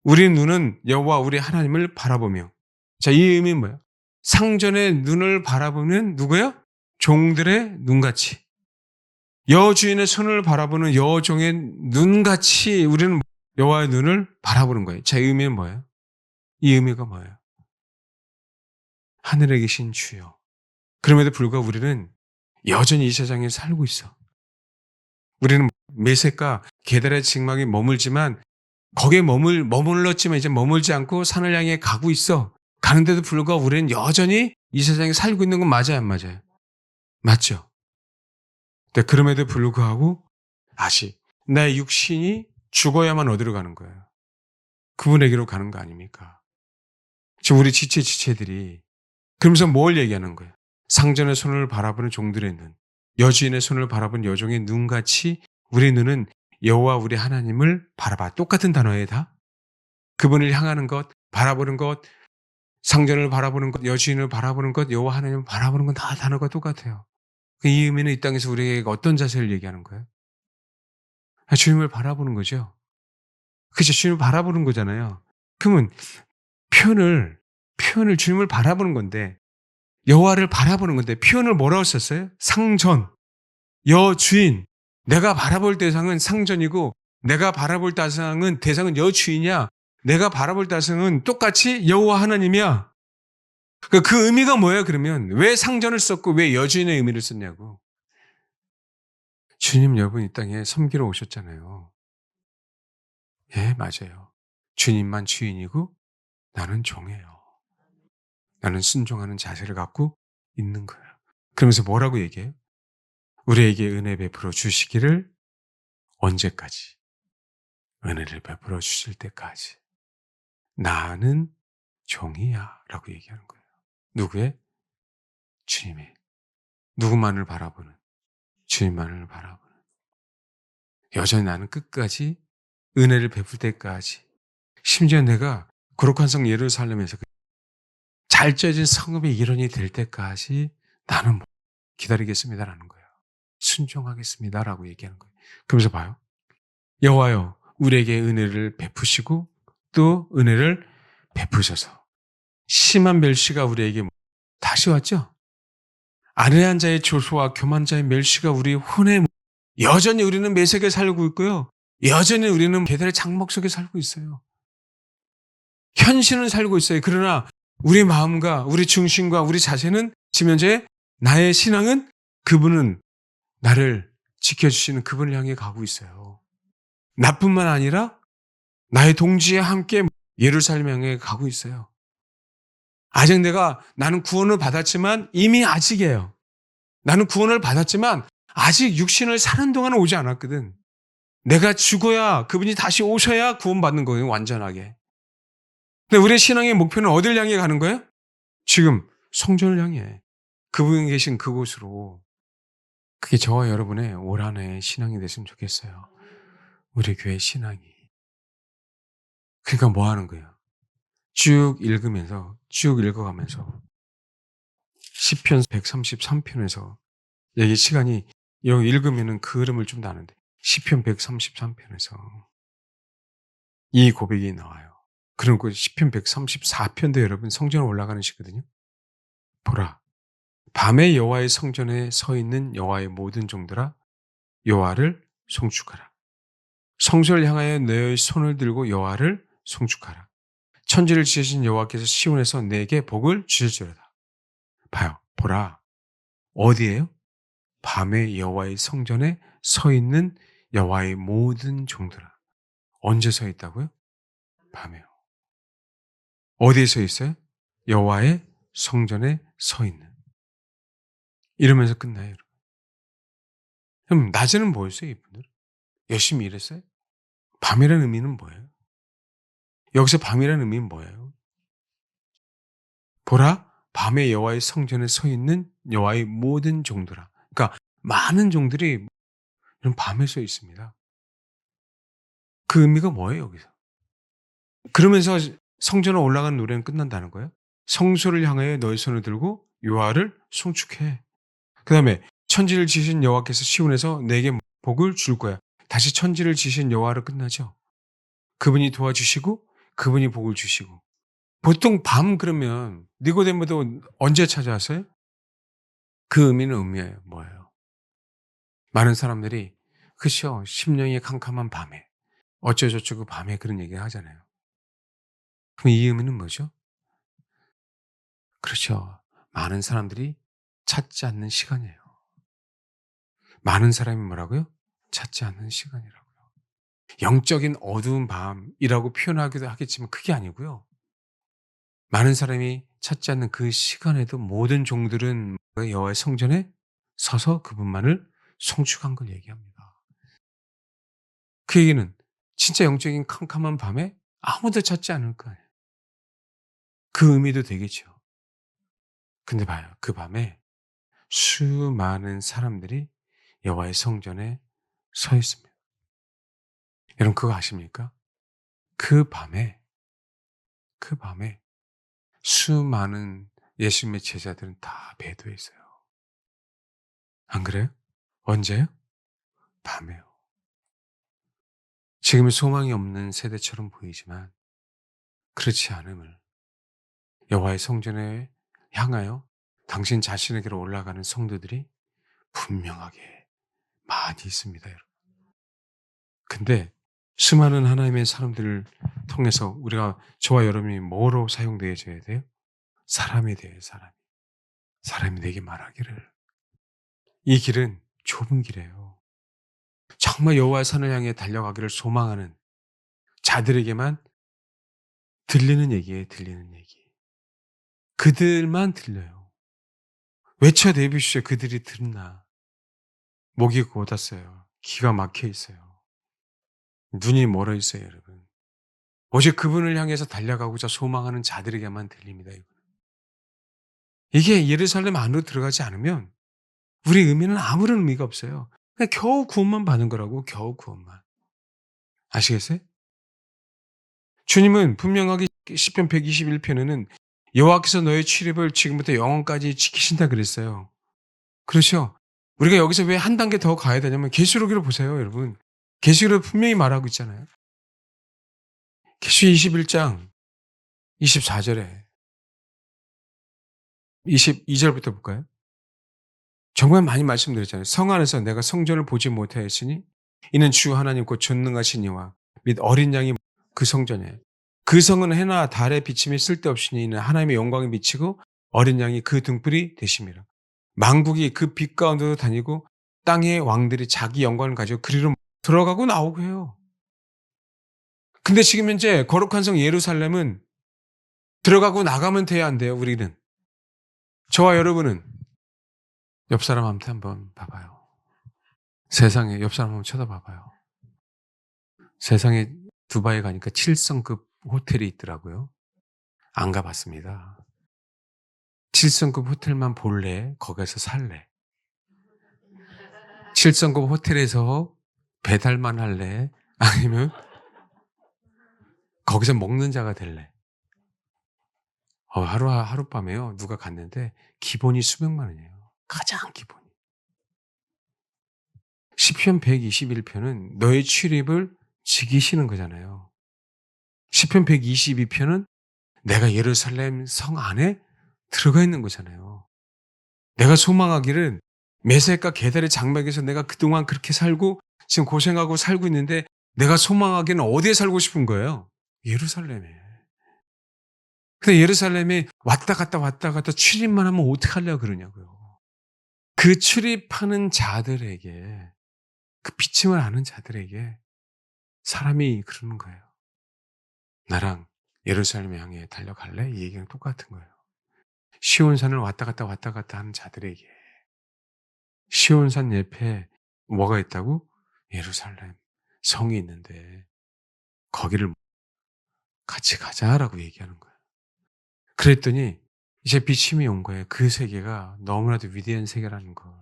우리 눈은 여호와 우리 하나님을 바라보며. 자, 이 의미는 뭐예요? 상전의 눈을 바라보는 누구예요? 종들의 눈같이. 여주인의 손을 바라보는 여종의 눈같이 우리는 여호와의 눈을 바라보는 거예요. 자, 이 의미는 뭐예요? 이 의미가 뭐예요? 하늘에 계신 주여. 그럼에도 불구하고 우리는 여전히 이 세상에 살고 있어. 우리는 메색과 게달의 직막에 머물지만 거기에 머물렀지만 이제 머물지 않고 산을 향해 가고 있어. 가는데도 불구하고 우리는 여전히 이 세상에 살고 있는 건 맞아요, 안 맞아요? 맞죠? 근데 그럼에도 불구하고 다시 내 육신이 죽어야만 어디로 가는 거예요? 그분에게로 가는 거 아닙니까? 지금 우리 지체들이 그러면서 뭘 얘기하는 거예요? 상전의 손을 바라보는 종들의 눈, 여주인의 손을 바라보는 여종의 눈같이 우리 눈은 여호와 우리 하나님을 바라봐. 똑같은 단어예요, 다. 그분을 향하는 것, 바라보는 것, 상전을 바라보는 것, 여주인을 바라보는 것, 여호와 하나님을 바라보는 건 다 단어가 똑같아요. 이 의미는 이 땅에서 우리에게 어떤 자세를 얘기하는 거예요? 주님을 바라보는 거죠. 그죠? 주님을 바라보는 거잖아요. 그러면 표현을 주님을 바라보는 건데, 여호와를 바라보는 건데, 표현을 뭐라고 썼어요? 상전, 여주인. 내가 바라볼 대상은 상전이고, 내가 바라볼 대상은 여주인이야. 내가 바라볼 대상은 똑같이 여호와 하나님이야. 그 의미가 뭐예요, 그러면? 왜 상전을 썼고, 왜 여주인의 의미를 썼냐고. 주님 여러분 이 땅에 섬기러 오셨잖아요. 예, 맞아요. 주님만 주인이고, 나는 종이에요. 나는 순종하는 자세를 갖고 있는 거예요. 그러면서 뭐라고 얘기해요? 우리에게 은혜 베풀어 주시기를 언제까지? 은혜를 베풀어 주실 때까지. 나는 종이야. 라고 얘기하는 거예요. 누구의? 주님의. 누구만을 바라보는? 주님만을 바라보는. 여전히 나는 끝까지 은혜를 베풀 때까지. 심지어 내가 거룩한 성 예루살렘에서 잘 쪄진 성읍의 일원이 될 때까지 나는 기다리겠습니다라는 거예요. 순종하겠습니다라고 얘기하는 거예요. 그러면서 봐요. 여호와여 우리에게 은혜를 베푸시고 또 은혜를 베푸셔서 심한 멸시가 우리에게 다시 왔죠. 아련한 자의 조소와 교만 자의 멸시가 우리 혼에 여전히 우리는 매색에 살고 있고요. 여전히 우리는 계달의 장막 속에 살고 있어요. 현실은 살고 있어요. 그러나 우리 마음과 우리 중심과 우리 자세는 지금 현재 나의 신앙은 그분은 나를 지켜주시는 그분을 향해 가고 있어요. 나뿐만 아니라 나의 동지와 함께 예루살렘 향해 가고 있어요. 아직 나는 구원을 받았지만 이미 아직이에요. 나는 구원을 받았지만 아직 육신을 사는 동안은 오지 않았거든. 내가 죽어야 그분이 다시 오셔야 구원받는 거예요. 완전하게. 근데 우리의 신앙의 목표는 어딜 향해 가는 거예요? 지금 성전을 향해. 그분이 계신 그곳으로. 그게 저와 여러분의 올 한 해의 신앙이 됐으면 좋겠어요. 우리 교회 신앙이. 그러니까 뭐 하는 거예요? 쭉 읽어가면서 시편 133편에서 여기 시간이 여기 읽으면은 그 흐름을 좀 나는데 시편 133편에서 이 고백이 나와요. 그리고 시편 134편도 여러분 성전에 올라가는 시거든요. 보라, 밤에 여호와의 성전에 서 있는 여호와의 모든 종들아 여호와를 송축하라. 성소를 향하여 너의 손을 들고 여호와를 송축하라. 천지를 지으신 여호와께서 시온에서 내게 복을 주실지어다. 봐요. 보라. 어디예요? 밤에 여호와의 성전에 서 있는 여호와의 모든 종들아. 언제 서 있다고요? 밤에요. 어디에 서 있어요? 여호와의 성전에 서 있는. 이러면서 끝나요. 여러분. 그럼 낮에는 뭐였어요, 이분들? 열심히 일했어요? 밤이라는 의미는 뭐예요? 여기서 밤이라는 의미는 뭐예요? 보라, 밤에 여호와의 성전에 서 있는 여호와의 모든 종들아. 그러니까 많은 종들이 이런 밤에 서 있습니다. 그 의미가 뭐예요, 여기서? 그러면서 성전에 올라가는 노래는 끝난다는 거예요. 성소를 향하여 너의 손을 들고 여호와를 송축해. 그다음에 천지를 지으신 여호와께서 시온에서 내게 복을 줄 거야. 다시 천지를 지으신 여호와로 끝나죠. 그분이 도와주시고 그분이 복을 주시고. 보통 밤 그러면 니고데모도 언제 찾아왔어요? 그 의미는 뭐예요? 많은 사람들이 그쵸 심령이 캄캄한 밤에 어쩌고저쩌고 밤에 그런 얘기 하잖아요. 그럼 이 의미는 뭐죠? 그렇죠. 많은 사람들이 찾지 않는 시간이에요. 많은 사람이 뭐라고요? 찾지 않는 시간이라고요. 영적인 어두운 밤이라고 표현하기도 하겠지만 그게 아니고요. 많은 사람이 찾지 않는 그 시간에도 모든 종들은 여호와의 성전에 서서 그분만을 송축한 걸 얘기합니다. 그 얘기는 진짜 영적인 캄캄한 밤에 아무도 찾지 않을 거예요. 그 의미도 되겠죠. 근데 봐요. 그 밤에 수많은 사람들이 여호와의 성전에 서 있습니다. 여러분 그거 아십니까? 그 밤에 그 밤에 수많은 예수님의 제자들은 다 배도했어요. 안 그래요? 언제요? 밤에요. 지금은 소망이 없는 세대처럼 보이지만 그렇지 않음을 여호와의 성전에 향하여 당신 자신에게로 올라가는 성도들이 분명하게 많이 있습니다, 여러분. 근데 수많은 하나님의 사람들을 통해서 우리가 저와 여러분이 뭐로 사용되어져야 돼요? 사람이 돼요, 사람이. 사람이 내게 말하기를 이 길은 좁은 길이에요. 정말 여호와의 산을 향해 달려가기를 소망하는 자들에게만 들리는 얘기예요, 들리는 얘기. 그들만 들려요. 외쳐 내비시오. 그들이 듣나. 목이 곧았어요. 기가 막혀 있어요. 눈이 멀어 있어요, 여러분. 오직 그분을 향해서 달려가고자 소망하는 자들에게만 들립니다, 이거는. 이게 예루살렘 안으로 들어가지 않으면 우리 의미는 아무런 의미가 없어요. 그냥 겨우 구원만 받는 거라고, 겨우 구원만. 아시겠어요? 주님은 분명하게 시편 121편에는 여호와께서 너의 출입을 지금부터 영원까지 지키신다 그랬어요. 그렇죠? 우리가 여기서 왜 한 단계 더 가야 되냐면 계시록으로 보세요, 여러분. 계시록에 분명히 말하고 있잖아요. 계시록 21장 24절에 22절부터 볼까요? 정말 많이 말씀드렸잖아요. 성 안에서 내가 성전을 보지 못하였으니 이는 주 하나님 곧 전능하신 이와 및 어린 양이 그 성전이에요. 그 성은 해나 달의 비침이 쓸데없으니 이는 하나님의 영광이 미치고 어린 양이 그 등불이 되심이라. 만국이 그 빛 가운데로 다니고 땅의 왕들이 자기 영광을 가지고 그리로 들어가고 나오고 해요. 근데 지금 현재 거룩한 성 예루살렘은 들어가고 나가면 돼야 안 돼요, 우리는. 저와 여러분은 옆 사람한테 한번 봐봐요. 세상에 옆 사람 한번 쳐다봐봐요. 세상에 두바이 가니까 7성급 호텔이 있더라고요. 안 가봤습니다. 7성급 호텔만 볼래? 거기서 살래? 7성급 호텔에서 배달만 할래? 아니면 거기서 먹는 자가 될래? 하룻밤에요. 누가 갔는데 기본이 수백만 원이에요. 가장 기본이. 시편 121편은 너의 출입을 지키시는 거잖아요. 시편 122편은 내가 예루살렘 성 안에 들어가 있는 거잖아요. 내가 소망하기를 메섹과 게달의 장막에서 내가 그동안 그렇게 살고 지금 고생하고 살고 있는데 내가 소망하기는 어디에 살고 싶은 거예요? 예루살렘에. 근데 예루살렘에 왔다 갔다 출입만 하면 어떡하려고 그러냐고요. 그 출입하는 자들에게 그 비침을 아는 자들에게 사람이 그러는 거예요. 나랑 예루살렘 향해 달려갈래? 이 얘기는 똑같은 거예요. 시온산을 왔다 갔다 하는 자들에게 시온산 옆에 뭐가 있다고? 예루살렘 성이 있는데 거기를 같이 가자라고 얘기하는 거예요. 그랬더니 이제 비침이 온 거예요. 그 세계가 너무나도 위대한 세계라는 걸.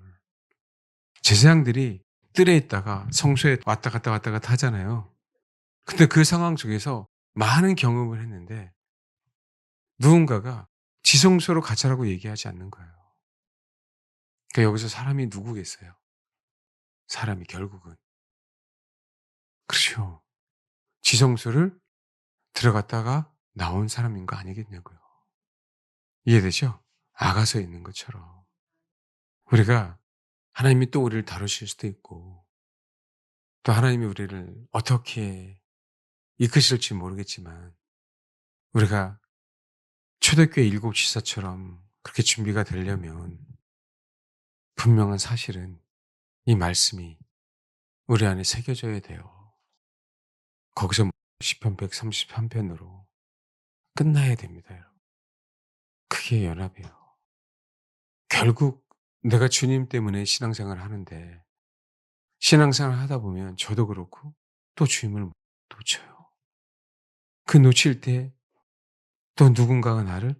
제사장들이 뜰에 있다가 성소에 왔다 갔다 하잖아요. 근데 그 상황 속에서 많은 경험을 했는데 누군가가 지성소로 가자라고 얘기하지 않는 거예요. 그러니까 여기서 사람이 누구겠어요? 사람이 결국은. 그렇죠. 지성소를 들어갔다가 나온 사람인 거 아니겠냐고요. 이해되죠? 아가서 있는 것처럼. 우리가 하나님이 또 우리를 다루실 수도 있고 또 하나님이 우리를 어떻게 이끄실지 모르겠지만 우리가 초대교회 일곱 지사처럼 그렇게 준비가 되려면 분명한 사실은 이 말씀이 우리 안에 새겨져야 돼요. 거기서 시편 133편으로 끝나야 됩니다, 여러분. 그게 연합이에요. 결국 내가 주님 때문에 신앙생활을 하는데 신앙생활을 하다 보면 저도 그렇고 또 주님을 놓쳐요. 그 놓칠 때 또 누군가가 나를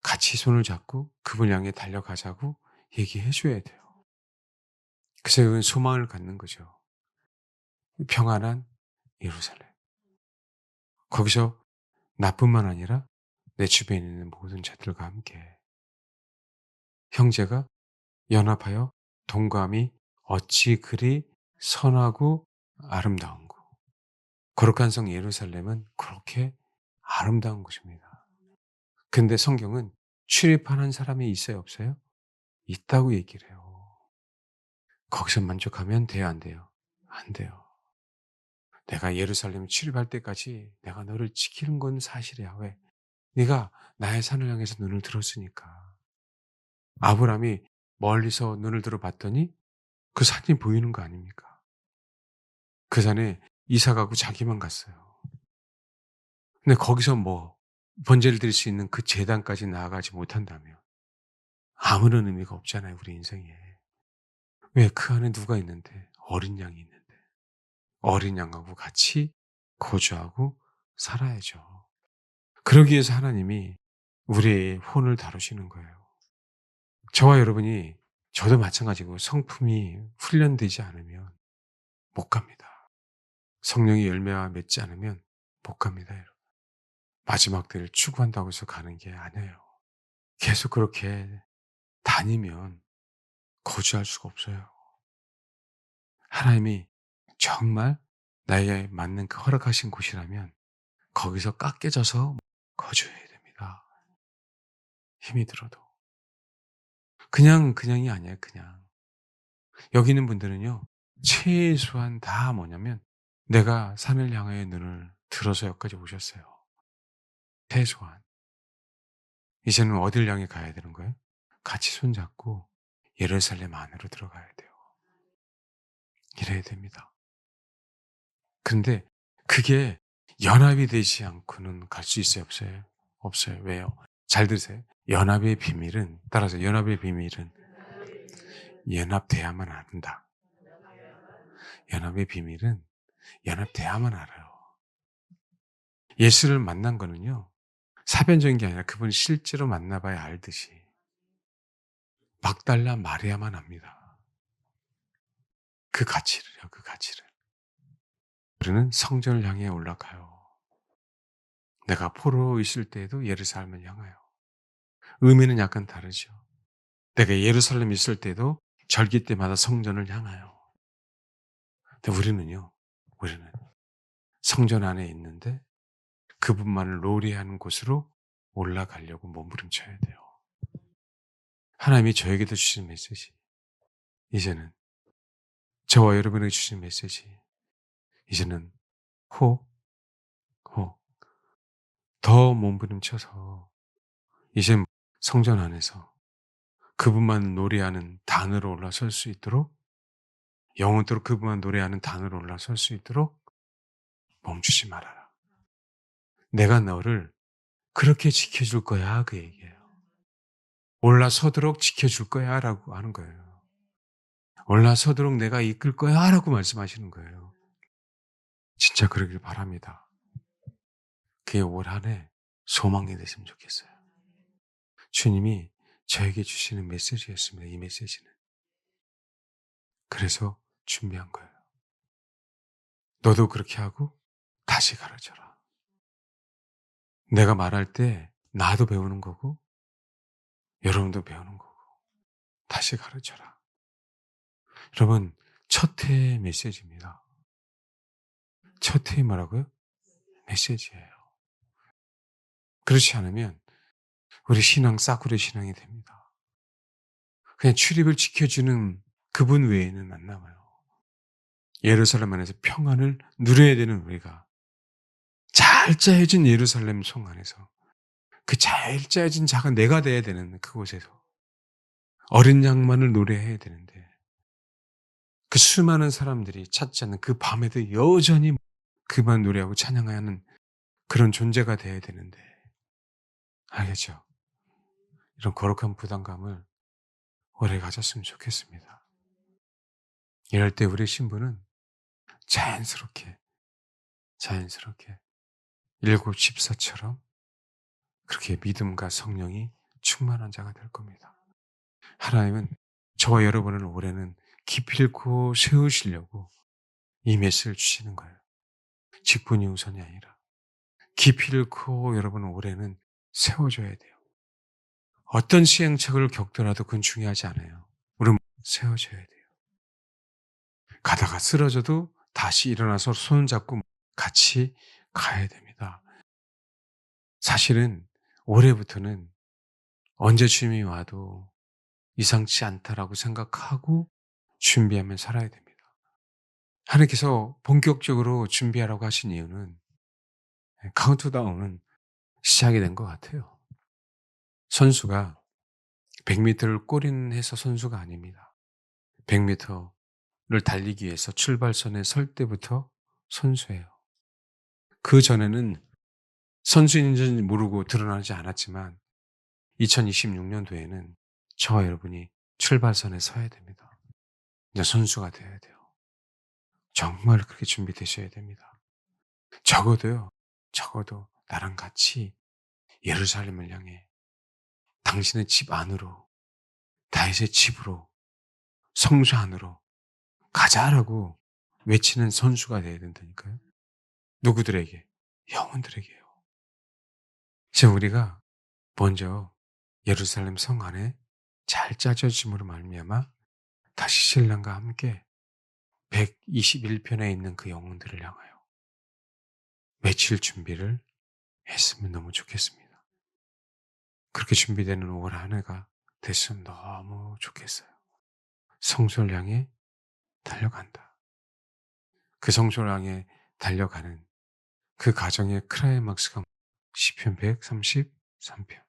같이 손을 잡고 그분을 향해 달려가자고 얘기해 줘야 돼요. 그래서 이건 소망을 갖는 거죠. 평안한 예루살렘. 거기서 나뿐만 아니라 내 주변에 있는 모든 자들과 함께 형제가 연합하여 동감이 어찌 그리 선하고 아름다운고. 거룩한 성 예루살렘은 그렇게 아름다운 곳입니다. 근데 성경은 출입하는 사람이 있어요, 없어요? 있다고 얘기를 해요. 거기서 만족하면 돼요, 안 돼요? 안 돼요. 내가 예루살렘 출입할 때까지 내가 너를 지키는 건 사실이야. 왜? 네가 나의 산을 향해서 눈을 들었으니까. 아브라함이 멀리서 눈을 들어 봤더니 그 산이 보이는 거 아닙니까? 그 산에 이삭하고 자기만 갔어요. 근데 거기서 뭐 번제를 드릴 수 있는 그 제단까지 나아가지 못한다면 아무런 의미가 없잖아요, 우리 인생에. 왜? 그 안에 누가 있는데? 어린 양이 있는데. 어린 양하고 같이 거주하고 살아야죠. 그러기 위해서 하나님이 우리의 혼을 다루시는 거예요. 저와 여러분이 저도 마찬가지고 성품이 훈련되지 않으면 못 갑니다. 성령의 열매와 맺지 않으면 못 갑니다, 여러분. 마지막 때를 추구한다고 해서 가는 게 아니에요. 계속 그렇게 다니면 거주할 수가 없어요. 하나님이 정말 나에게 맞는 그 허락하신 곳이라면 거기서 깎여져서 거주해야 됩니다. 힘이 들어도. 그냥이 아니에요, 그냥. 여기 있는 분들은요, 최소한 다 뭐냐면 내가 산을 향하여 눈을 들어서 여기까지 오셨어요. 최소한. 이제는 어딜 향해 가야 되는 거예요? 같이 손잡고 예루살렘 안으로 들어가야 돼요. 이래야 됩니다. 근데 그게 연합이 되지 않고는 갈 수 있어요, 없어요? 없어요. 왜요? 잘 들으세요. 연합의 비밀은, 따라서 연합의 비밀은 연합돼야만 한다. 연합의 비밀은 연합돼야만 알아요. 예수를 만난 거는요, 사변적인 게 아니라 그분을 실제로 만나봐야 알듯이 막달라 말해야만 합니다. 그 가치를요, 그 가치를. 우리는 성전을 향해 올라가요. 내가 포로 있을 때에도 예루살렘을 향하여. 의미는 약간 다르죠. 내가 예루살렘에 있을 때도 절기 때마다 성전을 향하여. 근데 우리는 성전 안에 있는데 그분만을 노래하는 곳으로 올라가려고 몸부림쳐야 돼요. 하나님이 저에게도 주신 메시지. 이제는 저와 여러분에게 주신 메시지. 이제는 호, 더 몸부림쳐서 이제 성전 안에서 그분만 노래하는 단으로 올라설 수 있도록 영원토록 그분만 노래하는 단으로 올라설 수 있도록 멈추지 말아라. 내가 너를 그렇게 지켜줄 거야, 그 얘기예요. 올라서도록 지켜줄 거야 라고 하는 거예요. 올라서도록 내가 이끌 거야 라고 말씀하시는 거예요. 진짜 그러길 바랍니다. 그게 올 한 해 소망이 됐으면 좋겠어요. 주님이 저에게 주시는 메시지였습니다. 이 메시지는. 그래서 준비한 거예요. 너도 그렇게 하고 다시 가르쳐라. 내가 말할 때 나도 배우는 거고 여러분도 배우는 거고 다시 가르쳐라. 여러분, 첫 해 메시지입니다. 첫 해에 뭐라고요? 메시지예요. 그렇지 않으면 우리 신앙 싸구려 신앙이 됩니다. 그냥 출입을 지켜주는 그분 외에는 안 남아요. 예루살렘 안에서 평안을 누려야 되는 우리가 잘 짜여진 예루살렘 성 안에서 그 잘 짜여진 자가 내가 돼야 되는 그곳에서 어린 양만을 노래해야 되는데 그 수많은 사람들이 찾지 않는 그 밤에도 여전히 그만 노래하고 찬양하는 그런 존재가 돼야 되는데, 알겠죠? 이런 거룩한 부담감을 오래 가졌으면 좋겠습니다. 이럴 때 우리 신부는 자연스럽게 일곱 집사처럼 그렇게 믿음과 성령이 충만한 자가 될 겁니다. 하나님은 저와 여러분을 올해는 기필코 세우시려고 이 메시지를 주시는 거예요. 직분이 우선이 아니라 기필코 여러분은 올해는 세워줘야 돼요. 어떤 시행착오를 겪더라도 그건 중요하지 않아요. 우리는 세워줘야 돼요. 가다가 쓰러져도 다시 일어나서 손 잡고 같이 가야 됩니다. 사실은 올해부터는 언제 주님이 와도 이상치 않다라고 생각하고 준비하며 살아야 됩니다. 하나님께서 본격적으로 준비하라고 하신 이유는 카운트다운은 시작이 된 것 같아요. 선수가 100m를 골인해서 선수가 아닙니다. 100m를 달리기 위해서 출발선에 설 때부터 선수예요. 그 전에는 선수인지 모르고 드러나지 않았지만 2026년도에는 저와 여러분이 출발선에 서야 됩니다. 이제 선수가 되어야 돼요. 정말 그렇게 준비되셔야 됩니다. 적어도 나랑 같이 예루살렘을 향해 당신의 집 안으로, 다윗의 집으로, 성소 안으로 가자라고 외치는 선수가 되어야 된다니까요. 누구들에게? 영혼들에게요. 지금 우리가 먼저 예루살렘 성 안에 잘 짜져짐으로 말미암아 다시 신랑과 함께 121편에 있는 그 영혼들을 향하여 외칠 준비를 했으면 너무 좋겠습니다. 그렇게 준비되는 올 한 해가 됐으면 너무 좋겠어요. 성소를 향해 달려간다. 그 성소를 향해 달려가는 그 가정의 클라이막스가 시편 133편.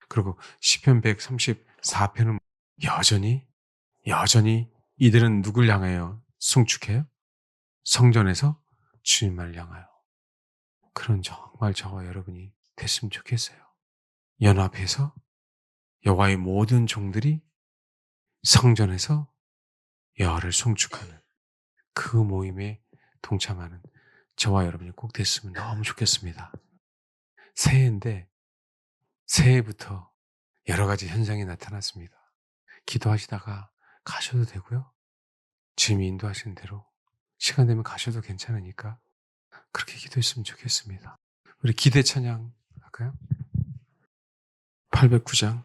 그리고 시편 134편은 여전히 이들은 누굴 향하여 송축해요? 성전에서 주님만을 향하여. 그런 정말 저와 여러분이 됐으면 좋겠어요. 연합해서 여호와의 모든 종들이 성전에서 여호와를 송축하는 그 모임에 동참하는 저와 여러분이 꼭 됐으면 너무 좋겠습니다. 새해인데 새해부터 여러 가지 현상이 나타났습니다. 기도하시다가 가셔도 되고요. 주님이 인도하시는 대로 시간 되면 가셔도 괜찮으니까 그렇게 기도했으면 좋겠습니다. 우리 기대 찬양 할까요? 809장.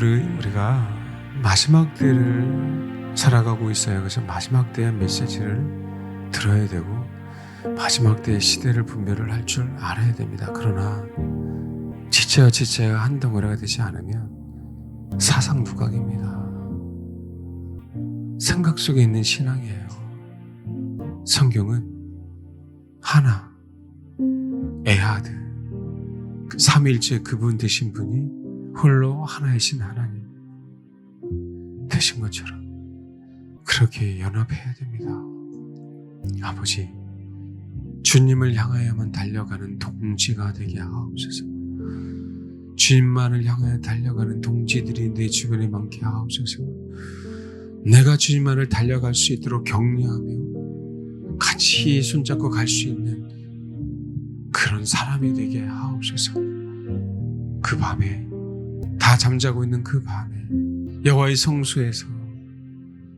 우리가 마지막 때를 살아가고 있어요. 그래서 마지막 때의 메시지를 들어야 되고 마지막 때의 시대를 분별을 할 줄 알아야 됩니다. 그러나 지체가 한 덩어리가 되지 않으면 사상누각입니다. 생각 속에 있는 신앙이에요. 성경은 하나, 에하드, 삼위일체 그분 되신 분이 홀로 하나이신 하나님 되신 것처럼 그렇게 연합해야 됩니다. 아버지, 주님을 향하여만 달려가는 동지가 되게 하옵소서. 주님만을 향하여 달려가는 동지들이 내 주변에 많게 하옵소서. 내가 주님만을 달려갈 수 있도록 격려하며 같이 손잡고 갈 수 있는 그런 사람이 되게 하옵소서. 그 밤에 다 잠자고 있는 그 밤에 여호와의 성소에서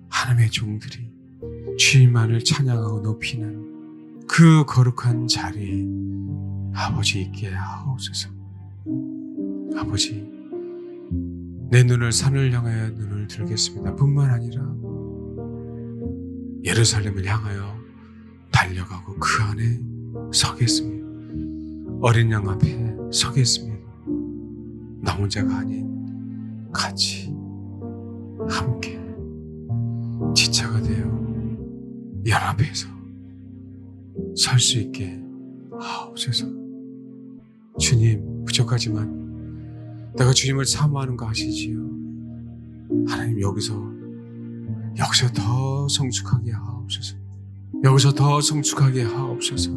하나님의 종들이 주님만을 찬양하고 높이는 그 거룩한 자리에 아버지 있게 하옵소서. 아버지, 내 눈을 산을 향하여 눈을 들겠습니다. 뿐만 아니라 예루살렘을 향하여 달려가고 그 안에 서겠습니다. 어린 양 앞에 서겠습니다. 나 혼자가 아닌 같이 함께 지체가 되어 연합해서 설 수 있게 하옵소서. 주님, 부족하지만 내가 주님을 사모하는 거 아시지요? 하나님 여기서 더 성숙하게 하옵소서. 여기서 더 성숙하게 하옵소서.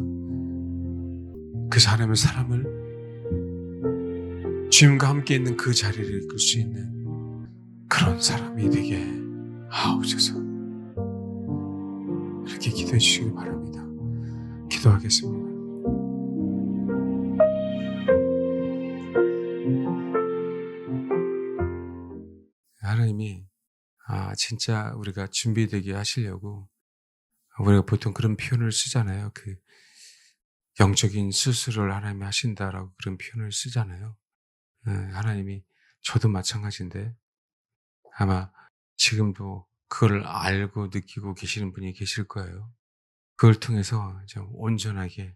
그 사람의 사람을 주님과 함께 있는 그 자리를 이끌 수 있는 그런 사람이 되게 하옵소서. 이렇게 기도해 주시기 바랍니다. 기도하겠습니다. 하나님이 진짜 우리가 준비되게 하시려고 우리가 보통 그런 표현을 쓰잖아요. 그 영적인 수술을 하나님이 하신다라고 그런 표현을 쓰잖아요. 하나님이 저도 마찬가지인데 아마 지금도 그걸 알고 느끼고 계시는 분이 계실 거예요. 그걸 통해서 좀 온전하게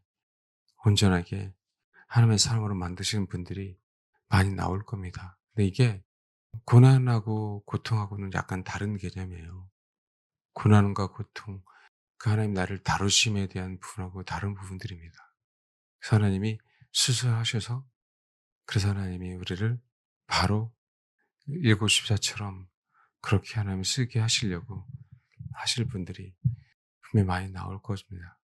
하나님의 사람으로 만드시는 분들이 많이 나올 겁니다. 근데 이게 고난하고 고통하고는 약간 다른 개념이에요. 고난과 고통, 그 하나님 나를 다루심에 대한 부분하고 다른 부분들입니다. 그래서 하나님이 수술하셔서 그래서 하나님이 우리를 바로 일곱 십자처럼 그렇게 하나님이 쓰게 하시려고 하실 분들이 분명히 많이 나올 것입니다.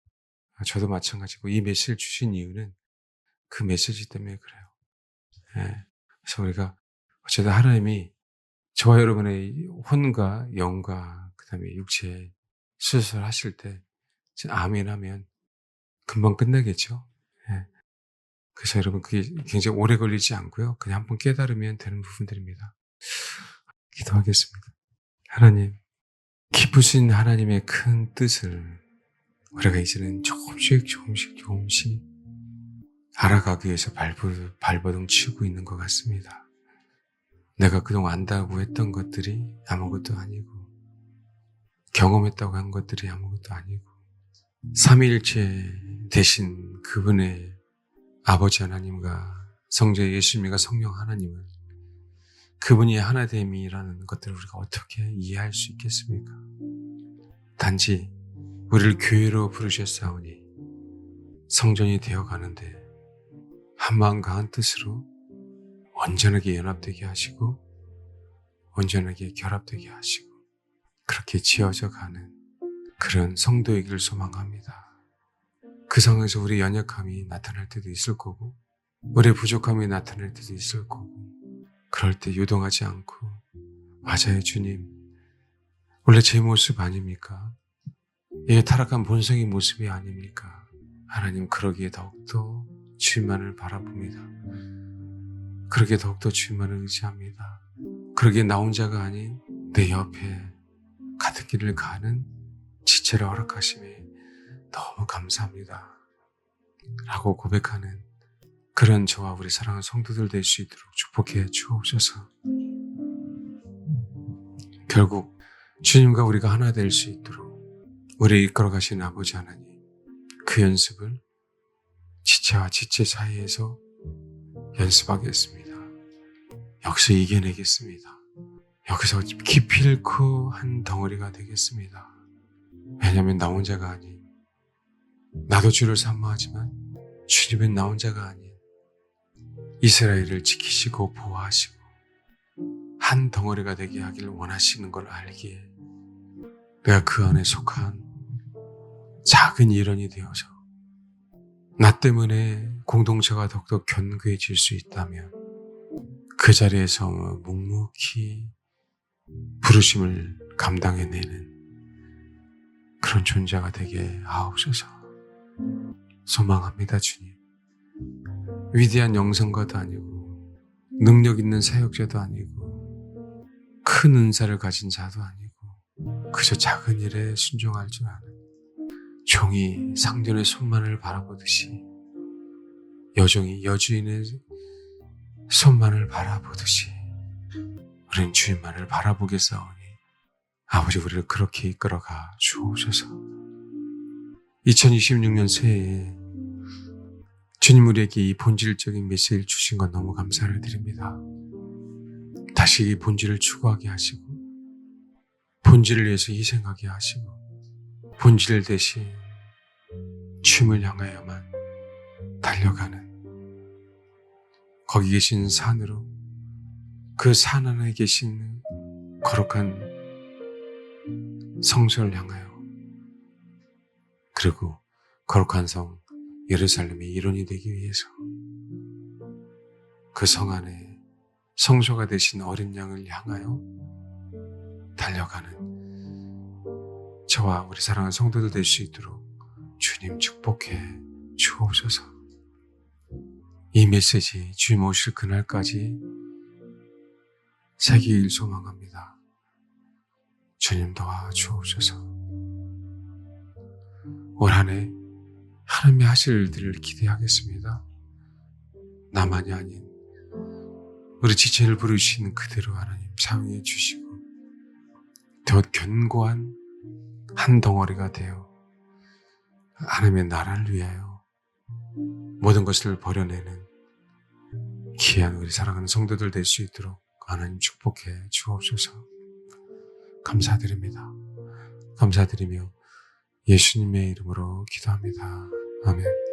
저도 마찬가지고 이 메시지를 주신 이유는 그 메시지 때문에 그래요. 그래서 우리가 어쨌든 하나님이 저와 여러분의 혼과 영과 그다음에 육체에 수술하실 때 아멘 하면 금방 끝나겠죠. 그래서 여러분 그게 굉장히 오래 걸리지 않고요. 그냥 한번 깨달으면 되는 부분들입니다. 기도하겠습니다. 하나님, 깊으신 하나님의 큰 뜻을 우리가 이제는 조금씩 알아가기 위해서 발버둥 치고 있는 것 같습니다. 내가 그동안 안다고 했던 것들이 아무것도 아니고 경험했다고 한 것들이 아무것도 아니고 삼위일체 대신 그분의 아버지 하나님과 성자 예수님과 성령 하나님을 그분이 하나됨이라는 것들을 우리가 어떻게 이해할 수 있겠습니까? 단지 우리를 교회로 부르셨사오니 성전이 되어가는데 한마음과 한 뜻으로 온전하게 연합되게 하시고 온전하게 결합되게 하시고 그렇게 지어져 가는 그런 성도이기를 소망합니다. 그 상황에서 우리의 연약함이 나타날 때도 있을 거고 우리의 부족함이 나타날 때도 있을 거고 그럴 때 유동하지 않고 맞아요 주님 원래 제 모습 아닙니까? 이게 타락한 본성의 모습이 아닙니까? 하나님 그러기에 더욱더 주님만을 바라봅니다. 그러기에 더욱더 주님만을 의지합니다. 그러기에 나 혼자가 아닌 내 옆에 같은 길을 가는 지체를 허락하심에 너무 감사합니다. 라고 고백하는 그런 저와 우리 사랑하는 성도들 될 수 있도록 축복해 주옵소서. 결국 주님과 우리가 하나 될 수 있도록 우리를 이끌어 가시는 아버지 하나님 그 연습을 지체와 지체 사이에서 연습하겠습니다. 여기서 이겨내겠습니다. 여기서 기필코 한 덩어리가 되겠습니다. 왜냐하면 나 혼자가 아닌 나도 주를 사모하지만 주님은 나 혼자가 아닌 이스라엘을 지키시고 보호하시고 한 덩어리가 되게 하기를 원하시는 걸 알기에 내가 그 안에 속한 작은 일원이 되어서 나 때문에 공동체가 더욱더 견고해질 수 있다면 그 자리에서 묵묵히 부르심을 감당해내는 그런 존재가 되게 하옵소서. 소망합니다 주님. 위대한 영성가도 아니고 능력 있는 사역자도 아니고 큰 은사를 가진 자도 아니고 그저 작은 일에 순종할 줄 아는 종이 상전의 손만을 바라보듯이 여종이 여주인의 손만을 바라보듯이 우리는 주님만을 바라보겠사오니 아버지 우리를 그렇게 이끌어가 주옵소서. 2026년 새해에 주님 우리에게 이 본질적인 메시지를 주신 건 너무 감사를 드립니다. 다시 이 본질을 추구하게 하시고 본질을 위해서 희생하게 하시고 본질 대신 주님을 향하여만 달려가는 거기 계신 산으로 그 산 안에 계신 거룩한 성소를 향하여, 그리고 거룩한 성 예루살렘의 일원이 되기 위해서 그 성 안에 성소가 되신 어린 양을 향하여 달려가는 저와 우리 사랑하는 성도들 될 수 있도록 주님 축복해 주옵소서. 이 메시지 주님 오실 그날까지 새기길 소망합니다. 주님 도와 주옵소서. 올 한 해 하나님이 하실 일들을 기대하겠습니다. 나만이 아닌 우리 지체를 부르신 그대로 하나님 사용해 주시고 더 견고한 한 덩어리가 되어 하나님의 나라를 위하여 모든 것을 버려내는 귀한 우리 사랑하는 성도들 될 수 있도록 하나님 축복해 주옵소서. 감사드립니다. 감사드리며 예수님의 이름으로 기도합니다. 아멘.